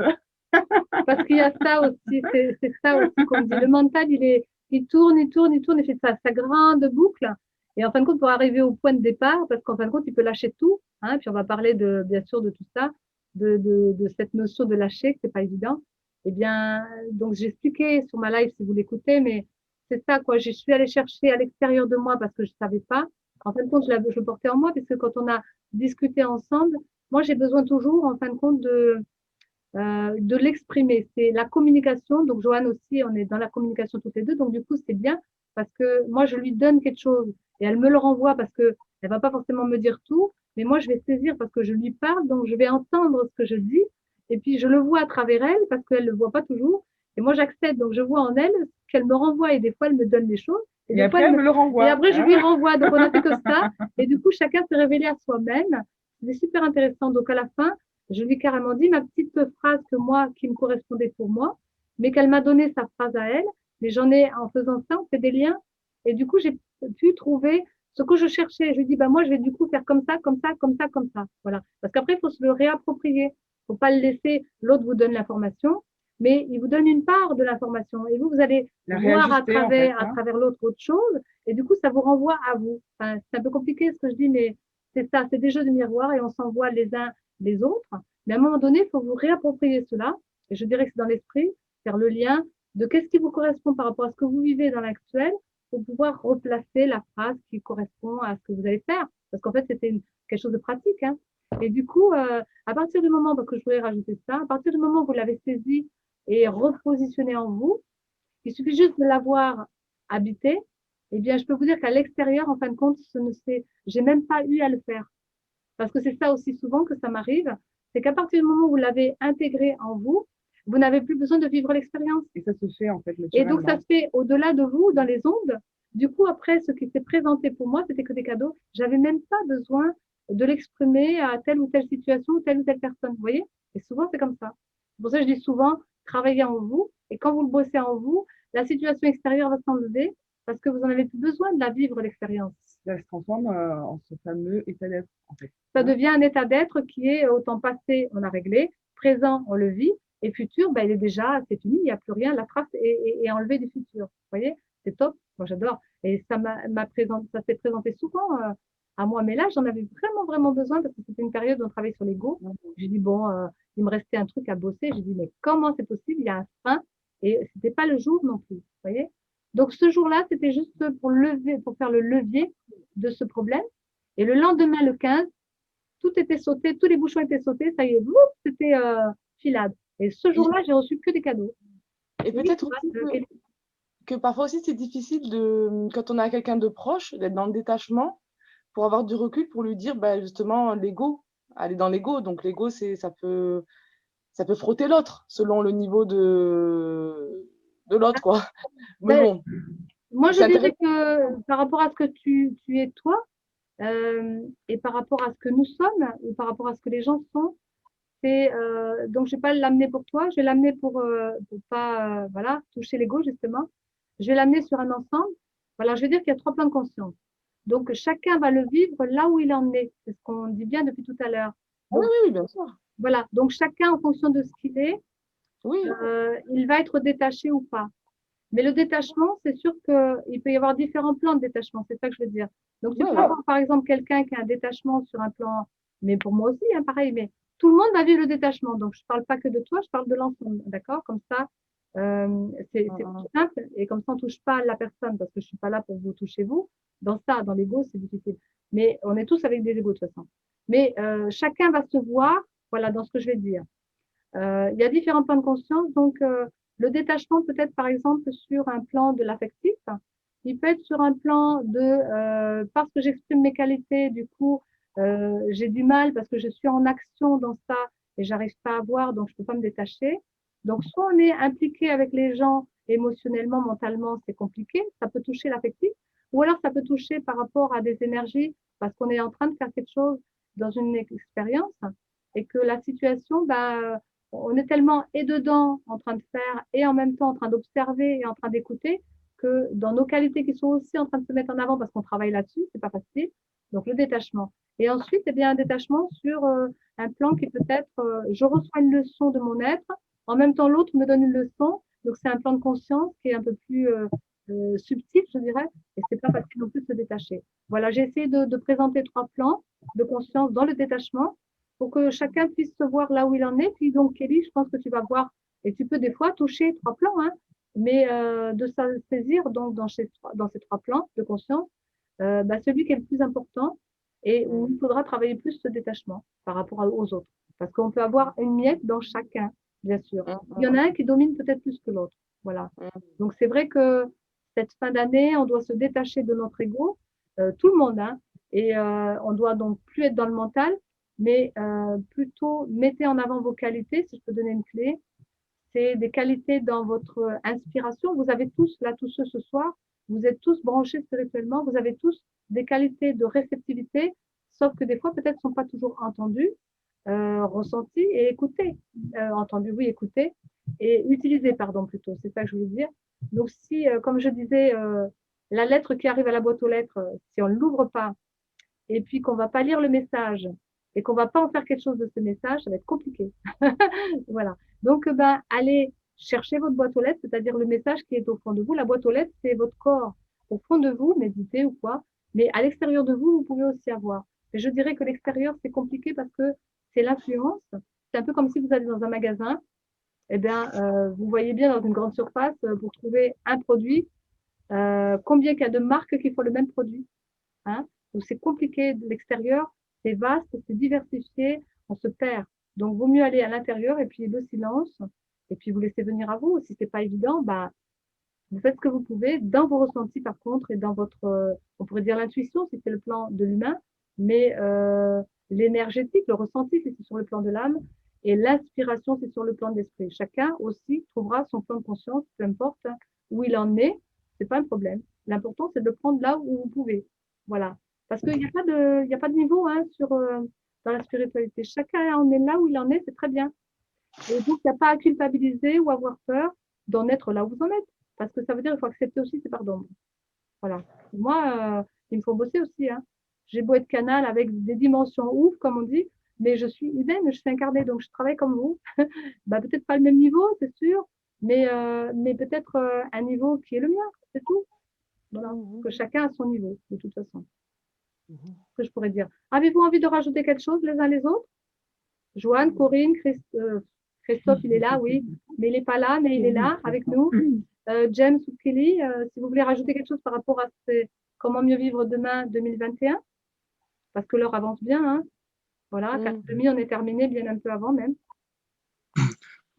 Parce qu'il y a ça aussi, c'est ça aussi qu'on dit. Le mental, il tourne, il tourne, il tourne, il fait sa grande boucle. Et en fin de compte, pour arriver au point de départ, parce qu'en fin de compte, il peut lâcher tout. Hein, puis on va parler bien sûr de tout ça, de cette notion de lâcher, que c'est pas évident. Eh bien, donc j'ai expliqué sur ma live si vous l'écoutez, mais c'est ça, quoi. Je suis allée chercher à l'extérieur de moi parce que je savais pas. En fin de compte, je le portais en moi, parce que quand on a discuté ensemble, moi, j'ai besoin toujours, en fin de compte, de l'exprimer. C'est la communication. Donc, Joanne aussi, on est dans la communication toutes les deux. Donc, du coup, c'est bien parce que moi, je lui donne quelque chose et elle me le renvoie parce que elle va pas forcément me dire tout, mais moi, je vais saisir parce que je lui parle. Donc, je vais entendre ce que je dis et puis je le vois à travers elle parce qu'elle le voit pas toujours. Et moi, j'accepte. Donc, je vois en elle qu'elle me renvoie et des fois, elle me donne des choses. Et des fois, après, elle me le renvoie. Et après, je lui Hein. renvoie. Donc, on a fait que ça. Et du coup, chacun s'est révélé à soi-même. C'est super intéressant. Donc, à la fin, je lui ai carrément dit ma petite phrase que moi, qui me correspondait pour moi, mais qu'elle m'a donné sa phrase à elle. Mais j'en ai, en faisant ça, on fait des liens. Et du coup, j'ai pu trouver ce que je cherchais. Je lui dis, bah, moi, je vais du coup faire comme ça, comme ça, comme ça, comme ça. Voilà. Parce qu'après, il faut se le réapproprier. Il faut pas le laisser, l'autre vous donne l'information, mais il vous donne une part de l'information. Et vous allez La voir réajuster, en fait, à hein. travers l'autre autre chose. Et du coup, ça vous renvoie à vous. Enfin, c'est un peu compliqué ce que je dis, mais c'est ça, c'est des jeux de miroir et on s'envoie les uns les autres. Mais à un moment donné, il faut vous réapproprier cela. Et je dirais que c'est dans l'esprit, faire le lien de qu'est-ce qui vous correspond par rapport à ce que vous vivez dans l'actuel pour pouvoir replacer la phrase qui correspond à ce que vous allez faire. Parce qu'en fait, c'était quelque chose de pratique. Hein. Et du coup, à partir du moment, parce que je voulais rajouter ça, à partir du moment où vous l'avez saisi et repositionné en vous, il suffit juste de l'avoir habité. Eh bien, je peux vous dire qu'à l'extérieur, en fin de compte, j'ai même pas eu à le faire. Parce que c'est ça aussi souvent que ça m'arrive, c'est qu'à partir du moment où vous l'avez intégré en vous, vous n'avez plus besoin de vivre l'expérience. Et ça se fait, en fait, Et donc, ça naturellement. se fait au-delà de vous, dans les ondes. Du coup, après, ce qui s'est présenté pour moi, c'était que des cadeaux. J'avais même pas besoin de l'exprimer à telle ou telle situation ou telle personne. Vous voyez? Et souvent, c'est comme ça. C'est pour ça que je dis souvent, travaillez en vous. Et quand vous le bossez en vous, la situation extérieure va s'enlever parce que vous n'en avez plus besoin de la vivre, l'expérience. Ça se transforme en ce fameux état d'être, en fait. Ça Hein. devient un état d'être qui est autant passé, on a réglé, présent, on le vit, et futur, ben, il est déjà, c'est fini, il n'y a plus rien, la trace est enlevée du futur. Vous voyez, c'est top, moi j'adore. Et ça s'est présenté souvent à moi, mais là, j'en avais vraiment, vraiment besoin parce que c'était une période où on travaillait sur l'ego. J'ai dit, bon, il me restait un truc à bosser. J'ai dit, mais comment c'est possible? Il y a un frein, et c'était pas le jour non plus. Vous voyez? Donc ce jour-là, c'était juste pour faire le levier de ce problème. Et le lendemain, le 15, tout était sauté, tous les bouchons étaient sautés, ça y est, boum, c'était filade. Et ce Et, jour-là, j'ai reçu que des cadeaux. et Oui, peut-être aussi que parfois aussi c'est difficile quand on a quelqu'un de proche, d'être dans le détachement, pour avoir du recul, pour lui dire bah, justement l'ego, aller dans l'ego. Donc l'ego, ça peut frotter l'autre selon le niveau de l'autre, quoi. Mais ben, bon, moi, je c'est dirais intéressant. que par rapport à ce que tu es toi, et par rapport à ce que nous sommes, ou par rapport à ce que les gens sont, donc je vais pas l'amener pour toi, je vais l'amener pour pas voilà, toucher l'ego, justement. Je vais l'amener sur un ensemble. Voilà, je vais dire qu'il y a trois plans de conscience. Donc, chacun va le vivre là où il en est. C'est ce qu'on dit bien depuis tout à l'heure. Ah oui, Donc, oui, oui, bien sûr. voilà. Donc, chacun, en fonction de ce qu'il est, Oui, il va être détaché ou pas. Mais le détachement, c'est sûr qu'il peut y avoir différents plans de détachement. C'est ça que je veux dire. Donc, tu ouais, peux ouais. avoir, par exemple, quelqu'un qui a un détachement sur un plan, mais pour moi aussi, hein, pareil, mais tout le monde va vivre le détachement. Donc, je ne parle pas que de toi, je parle de l'ensemble. D'accord? Comme ça, c'est plus simple. Et comme ça, on ne touche pas la personne parce que je ne suis pas là pour vous toucher vous. Dans l'ego, c'est difficile. Mais on est tous avec des égos de toute façon. Mais chacun va se voir, voilà, dans ce que je vais dire. Il y a différents plans de conscience. Donc, le détachement peut être, par exemple, sur un plan de l'affectif. Il peut être sur un plan parce que j'exprime mes qualités, du coup, j'ai du mal parce que je suis en action dans ça et j'arrive pas à voir, donc je peux pas me détacher. Donc, soit on est impliqué avec les gens émotionnellement, mentalement, c'est compliqué, ça peut toucher l'affectif, ou alors ça peut toucher par rapport à des énergies parce qu'on est en train de faire quelque chose dans une expérience et que la situation, bah, on est tellement et dedans en train de faire et en même temps en train d'observer et en train d'écouter que dans nos qualités qui sont aussi en train de se mettre en avant parce qu'on travaille là-dessus, c'est pas facile. Donc le détachement. Et ensuite, eh bien, un détachement sur un plan qui peut être, je reçois une leçon de mon être En même temps, l'autre me donne une leçon. Donc, c'est un plan de conscience qui est un peu plus subtil, je dirais, et c'est pas facile non plus de se détacher. Voilà, j'ai essayé de présenter 3 plans de conscience dans le détachement pour que chacun puisse se voir là où il en est. Puis donc, Kelly, je pense que tu vas voir, et tu peux des fois toucher 3 plans, hein, mais de saisir donc dans ces 3 plans de conscience, celui qui est le plus important et où il faudra travailler plus ce détachement par rapport aux autres. Parce qu'on peut avoir une miette dans chacun, bien sûr. Il y en a un qui domine peut-être plus que l'autre. Voilà. Donc, c'est vrai que cette fin d'année, on doit se détacher de notre ego, tout le monde, hein, et on doit donc plus être dans le mental, mais plutôt mettez en avant vos qualités, si je peux donner une clé. C'est des qualités dans votre inspiration. Vous avez tous, là, tous ceux ce soir, vous êtes tous branchés spirituellement, vous avez tous des qualités de réceptivité, sauf que des fois, peut-être, ne sont pas toujours entendues, ressenties et écoutées. Entendues, oui, écoutées, et utilisées, pardon, plutôt. C'est ça que je voulais dire. Donc, si, comme je disais, la lettre qui arrive à la boîte aux lettres, si on ne l'ouvre pas, et puis qu'on ne va pas lire le message, et qu'on ne va pas en faire quelque chose de ce message, ça va être compliqué. Voilà. Donc, allez chercher votre boîte aux lettres, c'est-à-dire le message qui est au fond de vous. La boîte aux lettres, c'est votre corps au fond de vous, méditez ou quoi. Mais à l'extérieur de vous, vous pouvez aussi avoir. Et je dirais que l'extérieur, c'est compliqué parce que c'est l'influence. C'est un peu comme si vous allez dans un magasin. Eh bien, vous voyez bien dans une grande surface, pour trouver un produit, combien il y a de marques qui font le même produit. Hein. Donc, c'est compliqué de l'extérieur, c'est vaste, c'est diversifié, on se perd. Donc, vaut mieux aller à l'intérieur et puis le silence, et puis vous laissez venir à vous. Si c'est pas évident, vous faites ce que vous pouvez dans vos ressentis par contre et dans votre, on pourrait dire l'intuition si c'est le plan de l'humain, mais l'énergétique, le ressenti si c'est sur le plan de l'âme et l'inspiration c'est sur le plan de l'esprit. Chacun aussi trouvera son plan de conscience, peu importe où il en est, c'est pas un problème. L'important c'est de le prendre là où vous pouvez. Voilà. Parce qu'il n'y a pas de, il y a pas de niveau hein, dans la spiritualité. Chacun en est là où il en est, c'est très bien. Et donc, il n'y a pas à culpabiliser ou avoir peur d'en être là où vous en êtes. Parce que ça veut dire qu'il faut accepter aussi ses parts d'ombre. Voilà. Moi, il me faut bosser aussi. Hein. J'ai beau être canal avec des dimensions ouf, comme on dit, mais je suis humaine, je suis incarnée, donc je travaille comme vous. Peut-être pas le même niveau, c'est sûr, mais peut-être un niveau qui est le mien, c'est tout. Voilà. Que chacun a son niveau, de toute façon. Ce que je pourrais dire. Avez-vous envie de rajouter quelque chose les uns les autres? Joanne, Corinne, Christophe, il est là, oui, mais il n'est pas là, mais il est là avec nous. James ou Kelly, si vous voulez rajouter quelque chose par rapport à comment mieux vivre demain 2021, parce que l'heure avance bien. Hein. Voilà, 4h30, on est terminé bien un peu avant même.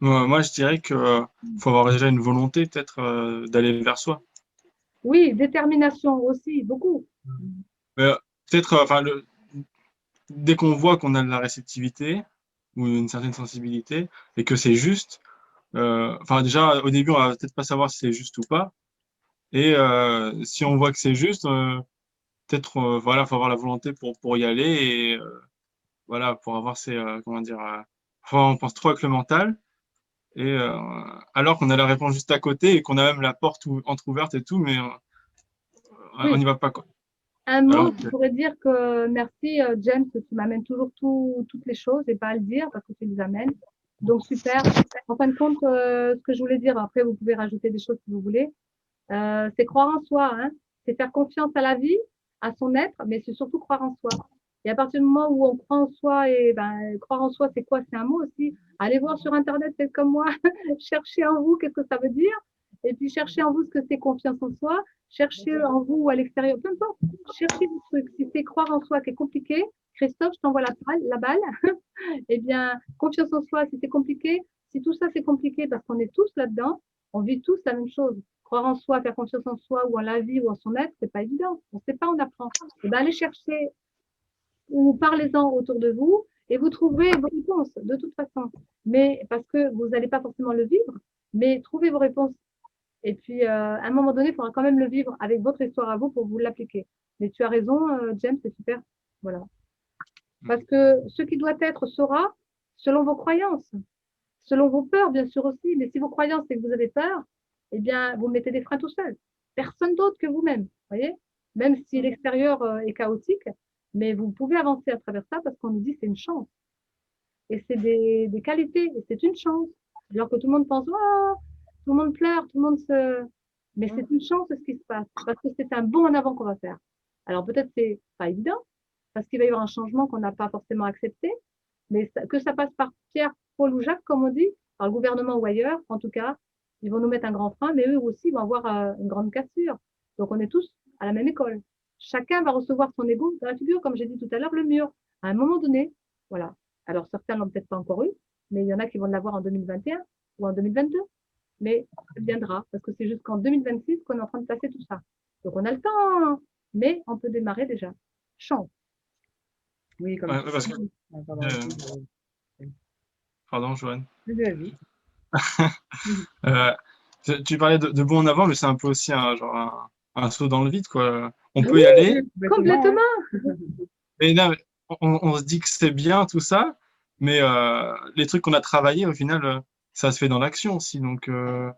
Moi, je dirais qu'il faut avoir déjà une volonté peut-être d'aller vers soi. Oui, détermination aussi, beaucoup. Peut-être, dès qu'on voit qu'on a de la réceptivité ou une certaine sensibilité et que c'est juste, déjà au début on va peut-être pas savoir si c'est juste ou pas. Et si on voit que c'est juste, peut-être voilà, faut avoir la volonté pour y aller et voilà, pour avoir ces comment dire, on pense trop avec le mental et alors qu'on a la réponse juste à côté et qu'on a même la porte entrouverte et tout, mais on n'y va pas quoi. Un mot, Alors je pourrais dire que merci James, tu m'amènes toujours toutes les choses et pas à le dire parce que tu les amènes. Donc super. En fin de compte, ce que je voulais dire, après vous pouvez rajouter des choses si vous voulez, c'est croire en soi, hein. C'est faire confiance à la vie, à son être, mais c'est surtout croire en soi. Et à partir du moment où on croit en soi, et croire en soi, c'est quoi? C'est un mot aussi. Allez voir sur Internet, faites comme moi, cherchez en vous, qu'est-ce que ça veut dire? Et puis cherchez en vous ce que c'est confiance en soi, cherchez en vous ou à l'extérieur, peu importe. Cherchez le truc. Si c'est croire en soi qui est compliqué, Christophe, je t'envoie la balle. Eh bien, confiance en soi, si c'est compliqué, si tout ça c'est compliqué parce qu'on est tous là-dedans, on vit tous la même chose. Croire en soi, faire confiance en soi ou en la vie ou en son être, c'est pas évident. On ne sait pas, on apprend. Et allez chercher ou parlez-en autour de vous et vous trouverez vos réponses de toute façon. Mais parce que vous n'allez pas forcément le vivre, mais trouvez vos réponses. Et puis, à un moment donné, il faudra quand même le vivre avec votre histoire à vous pour vous l'appliquer. Mais tu as raison, James, c'est super. Voilà. Parce que ce qui doit être sera selon vos croyances, selon vos peurs, bien sûr aussi. Mais si vos croyances, c'est que vous avez peur, eh bien, vous mettez des freins tout seul. Personne d'autre que vous-même. Voyez? Même si l'extérieur est chaotique, mais vous pouvez avancer à travers ça parce qu'on nous dit que c'est une chance. Et c'est des qualités, et c'est une chance. Alors que tout le monde pense, oh, tout le monde pleure, tout le monde se... Mais c'est une chance ce qui se passe, parce que c'est un bond en avant qu'on va faire. Alors peut-être c'est pas évident, parce qu'il va y avoir un changement qu'on n'a pas forcément accepté, mais que ça passe par Pierre, Paul ou Jacques, comme on dit, par le gouvernement ou ailleurs, en tout cas, ils vont nous mettre un grand frein, mais eux aussi vont avoir une grande cassure. Donc on est tous à la même école. Chacun va recevoir son ego dans la figure, comme j'ai dit tout à l'heure, le mur, à un moment donné. Voilà. Alors certains l'ont peut-être pas encore eu, mais il y en a qui vont l'avoir en 2021 ou en 2022. Mais ça viendra, parce que c'est jusqu'en 2026 qu'on est en train de passer tout ça. Donc on a le temps, hein, mais on peut démarrer déjà. Chance. Oui, comme Ouais, tu parce que, dis. Ah, pardon, pardon, Joanne. vas-y. Euh, tu parlais de bond en avant, mais c'est un peu aussi un saut dans le vide, quoi. On peut y aller, Complètement. mais là, on se dit que c'est bien tout ça, mais les trucs qu'on a travaillés, au final, ça se fait dans l'action aussi. Donc, euh,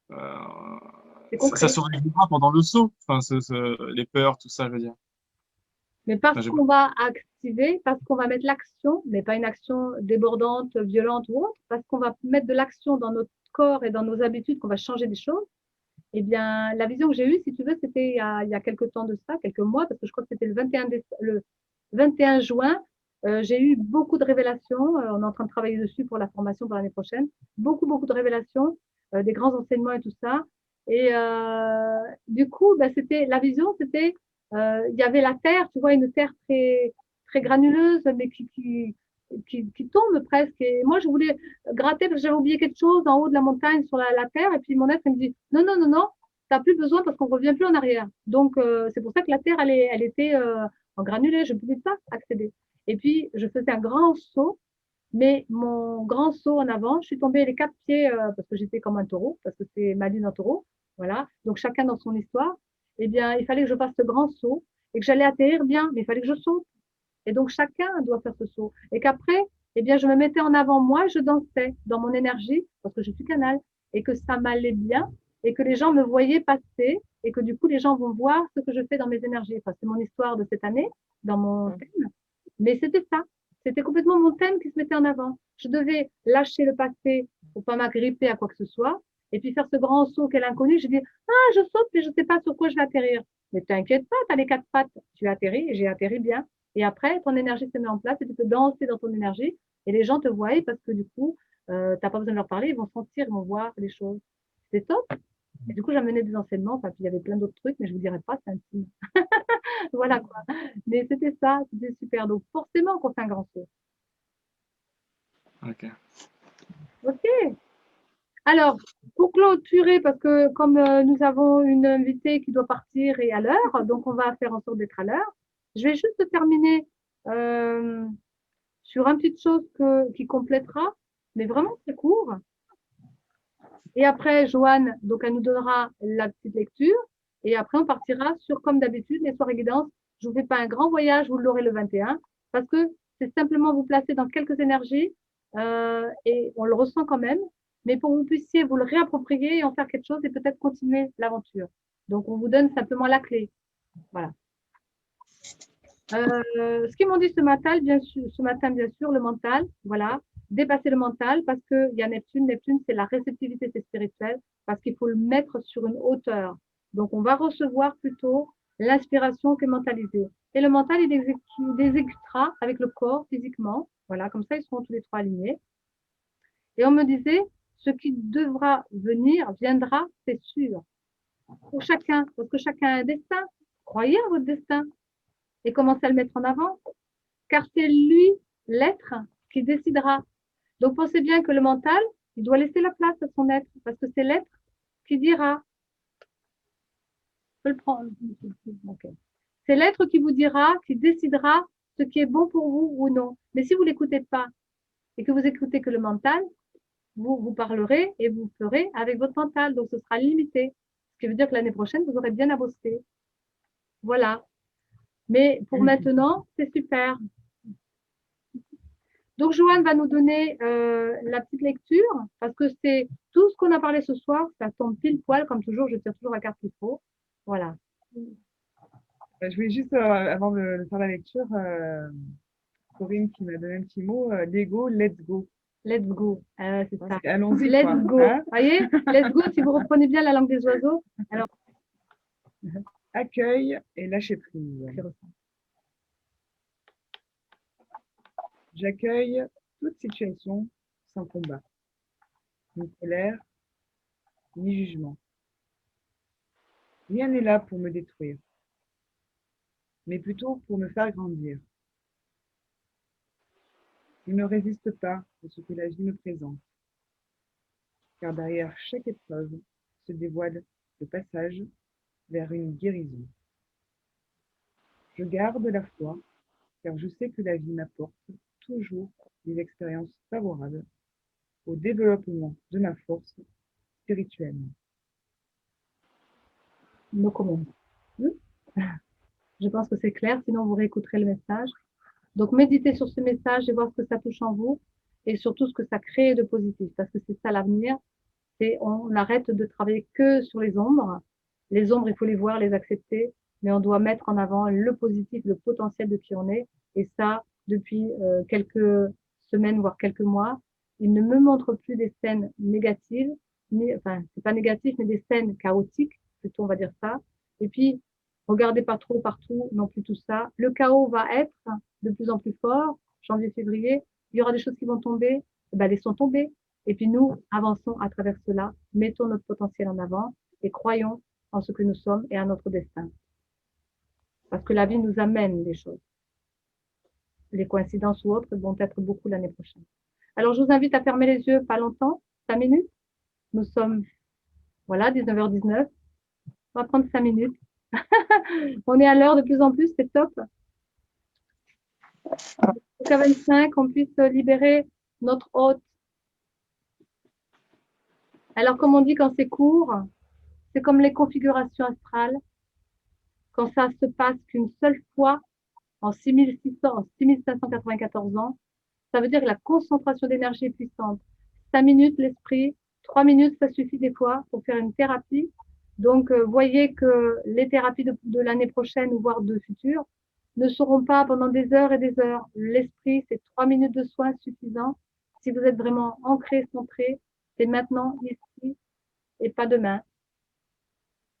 C'est ça concret. se réglera pendant le saut. Enfin, les peurs, tout ça, je veux dire. Mais parce Enfin, qu'on va activer, parce qu'on va mettre l'action, mais pas une action débordante, violente ou autre, parce qu'on va mettre de l'action dans notre corps et dans nos habitudes, qu'on va changer des choses, eh bien, la vision que j'ai eue, si tu veux, c'était il y a quelques temps de ça, quelques mois, parce que je crois que c'était le 21 juin. J'ai eu beaucoup de révélations. On est en train de travailler dessus pour la formation pour l'année prochaine. Beaucoup, beaucoup de révélations, des grands enseignements et tout ça. Et du coup, ben, c'était la vision, c'était il y avait la terre, tu vois, une terre très, très granuleuse, mais qui tombe presque. Et moi, je voulais gratter parce que j'avais oublié quelque chose en haut de la montagne sur la terre. Et puis mon être il me dit non, non, non, non, tu n'as plus besoin parce qu'on ne revient plus en arrière. Donc, c'est pour ça que la terre, elle était en granulé. Je ne pouvais pas accéder. Et puis, je faisais un grand saut. Mais mon grand saut en avant, je suis tombée les 4 pieds parce que j'étais comme un taureau, parce que c'est ma lune en taureau. Voilà. Donc, chacun dans son histoire. Eh bien, il fallait que je fasse ce grand saut et que j'allais atterrir bien, mais il fallait que je saute. Et donc, chacun doit faire ce saut. Et qu'après, eh bien, je me mettais en avant moi, je dansais dans mon énergie, parce que je suis canal, et que ça m'allait bien, et que les gens me voyaient passer, et que du coup, les gens vont voir ce que je fais dans mes énergies. Enfin, c'est mon histoire de cette année, dans mon thème. Mais c'était ça. C'était complètement mon thème qui se mettait en avant. Je devais lâcher le passé pour pas m'agripper à quoi que ce soit, et puis faire ce grand saut qu'est l'inconnu. Je dis, ah, je saute, mais je ne sais pas sur quoi je vais atterrir. Mais t'inquiète pas, tu as les 4 pattes. Tu atterris, et j'ai atterri bien. Et après, ton énergie se met en place et tu peux danser dans ton énergie. Et les gens te voient parce que du coup, tu n'as pas besoin de leur parler, ils vont sentir, ils vont voir les choses. C'est top. Et du coup, j'amenais des enseignements. Enfin, puis il y avait plein d'autres trucs, mais je ne vous dirai pas, c'est intime. Voilà quoi. Mais c'était ça, c'était super. Donc forcément qu'on fait un grand saut. ok. Ok. Alors, pour clôturer, parce que comme nous avons une invitée qui doit partir et à l'heure, donc on va faire en sorte d'être à l'heure. Je vais juste terminer euh, sur une petite chose qui complétera, mais vraiment très court. Et après, Joanne, donc elle nous donnera la petite lecture. Et après, on partira sur, comme d'habitude, les soirées guidances. Je ne vous fais pas un grand voyage, vous l'aurez le 21, parce que c'est simplement vous placer dans quelques énergies et on le ressent quand même, mais pour que vous puissiez vous le réapproprier et en faire quelque chose et peut-être continuer l'aventure. Donc, on vous donne simplement la clé. Voilà. Ce qu'ils m'ont dit ce matin, bien sûr, le mental, voilà, dépasser le mental parce qu'il y a Neptune. Neptune, c'est la réceptivité, c'est spirituel, parce qu'il faut le mettre sur une hauteur. Donc, on va recevoir plutôt l'inspiration que mentaliser. Et le mental, il exécutera avec le corps physiquement. Voilà, comme ça, ils seront tous les trois alignés. Et on me disait, ce qui devra venir viendra, c'est sûr. Pour chacun, parce que chacun a un destin. Croyez en votre destin et commencez à le mettre en avant car c'est lui, l'être, qui décidera. Donc pensez bien que le mental, il doit laisser la place à son être, parce que c'est l'être qui dira. Je peux le prendre. Okay. C'est l'être qui vous dira, qui décidera ce qui est bon pour vous ou non. Mais si vous ne l'écoutez pas et que vous écoutez que le mental, vous parlerez et vous ferez avec votre mental. Donc ce sera limité. Ce qui veut dire que l'année prochaine, vous aurez bien à bosser. Voilà. Mais pour maintenant, c'est super. Donc, Joanne va nous donner la petite lecture parce que c'est tout ce qu'on a parlé ce soir. Ça tombe pile poil, comme toujours. Je tire toujours la carte qu'il faut. Voilà. Je voulais juste, avant de faire la lecture, Corinne qui m'a donné un petit mot, Lego, let's go. Let's go. C'est ça. Allons-y, Let's quoi. go. Hein. Voyez? Let's go, si vous reprenez bien la langue des oiseaux. Alors, Accueil et lâcher prise. J'accueille toute situation sans combat, ni colère, ni jugement. Rien n'est là pour me détruire, mais plutôt pour me faire grandir. Je ne résiste pas à ce que la vie me présente, car derrière chaque épreuve se dévoile le passage vers une guérison. Je garde la foi, car je sais que la vie m'apporte toujours des expériences favorables au développement de ma force spirituelle. no comment. Je pense que c'est clair, sinon vous réécouterez le message. Donc, méditez sur ce message et voir ce que ça touche en vous et surtout ce que ça crée de positif, parce que c'est ça l'avenir. C'est on arrête de travailler que sur les ombres. Les ombres, il faut les voir, les accepter, mais on doit mettre en avant le positif, le potentiel de qui on est. Et ça, depuis quelques semaines, voire quelques mois, il ne me montre plus des scènes négatives, enfin, c'est pas négatif, mais des scènes chaotiques, plutôt on va dire ça. Et puis, regardez pas trop partout, non plus tout ça. Le chaos va être de plus en plus fort. Janvier, février, il y aura des choses qui vont tomber, eh ben, laissons tomber. Et puis nous, avançons à travers cela, mettons notre potentiel en avant et croyons en ce que nous sommes et à notre destin. Parce que la vie nous amène des choses. Les coïncidences ou autres vont être beaucoup l'année prochaine. Alors je vous invite à fermer les yeux pas longtemps, 5 minutes. Nous sommes, voilà, 19h19. On va prendre 5 minutes. On est à l'heure de plus en plus, c'est top. Jusqu'à 25, on puisse libérer notre hôte. Alors, comme on dit quand c'est court, c'est comme les configurations astrales. Quand ça se passe qu'une seule fois en 6594 ans, ça veut dire que la concentration d'énergie est puissante. 5 minutes, l'esprit, 3 minutes, ça suffit des fois pour faire une thérapie. Donc, voyez que les thérapies de l'année prochaine, voire de futur, ne seront pas pendant des heures et des heures. L'esprit, c'est 3 minutes de soins suffisant. Si vous êtes vraiment ancré, centré, c'est maintenant, ici, et pas demain.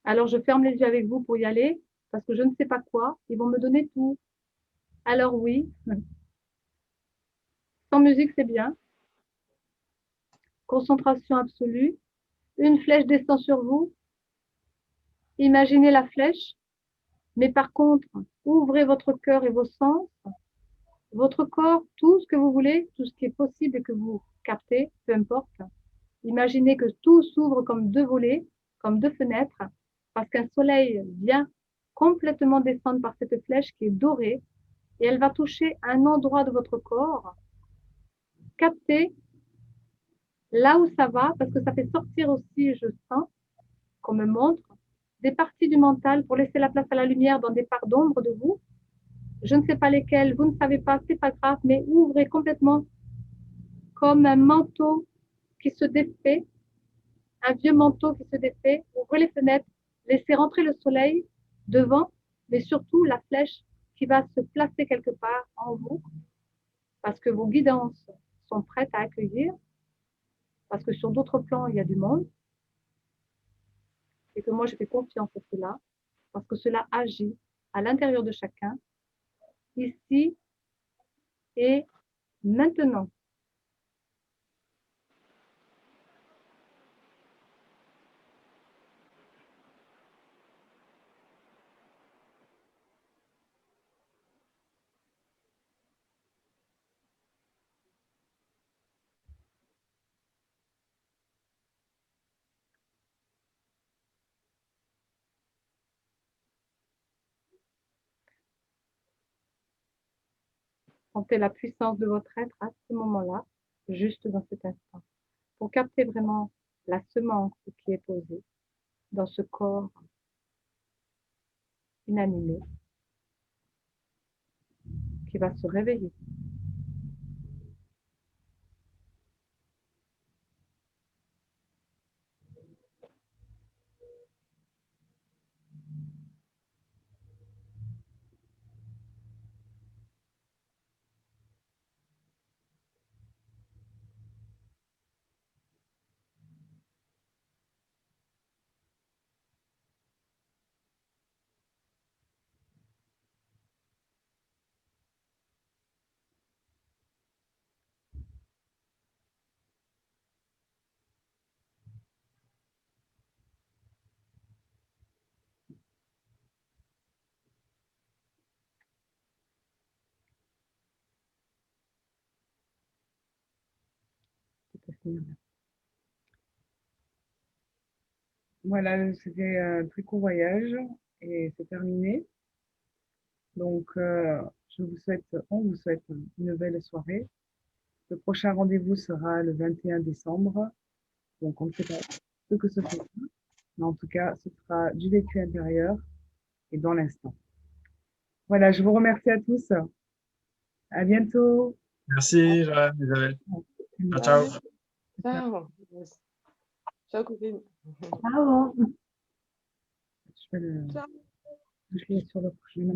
Alors, je ferme les yeux avec vous pour y aller, parce que je ne sais pas quoi. Ils vont me donner tout. Alors oui, sans musique, c'est bien. Concentration absolue. Une flèche descend sur vous. Imaginez la flèche, mais par contre, ouvrez votre cœur et vos sens, votre corps, tout ce que vous voulez, tout ce qui est possible et que vous captez, peu importe. Imaginez que tout s'ouvre comme deux volets, comme deux fenêtres, parce qu'un soleil vient complètement descendre par cette flèche qui est dorée et elle va toucher un endroit de votre corps. Captez là où ça va, parce que ça fait sortir aussi, je sens, qu'on me montre, des parties du mental pour laisser la place à la lumière dans des parts d'ombre de vous. Je ne sais pas lesquelles, vous ne savez pas, c'est pas grave, mais ouvrez complètement comme un manteau qui se défait, un vieux manteau qui se défait. Ouvrez les fenêtres, laissez rentrer le soleil devant, mais surtout la flèche qui va se placer quelque part en vous, parce que vos guidances sont prêtes à accueillir, parce que sur d'autres plans, il y a du monde, et que moi, je fais confiance à cela, parce que cela agit à l'intérieur de chacun, ici et maintenant. Sentez la puissance de votre être à ce moment-là, juste dans cet instant, pour capter vraiment la semence qui est posée dans ce corps inanimé qui va se réveiller. peut finir là. Voilà, c'était un très court voyage et c'est terminé. Donc, on vous souhaite une belle soirée. Le prochain rendez-vous sera le 21 décembre. Donc, on ne sait pas ce que ce sera, mais en tout cas, ce sera du vécu intérieur et dans l'instant. Voilà, je vous remercie à tous. À bientôt. Merci, Joanne, Isabelle. Ciao, ciao. Ciao. Ciao, copine. Ciao. Je vais le Ciao. toucher sur le prochain.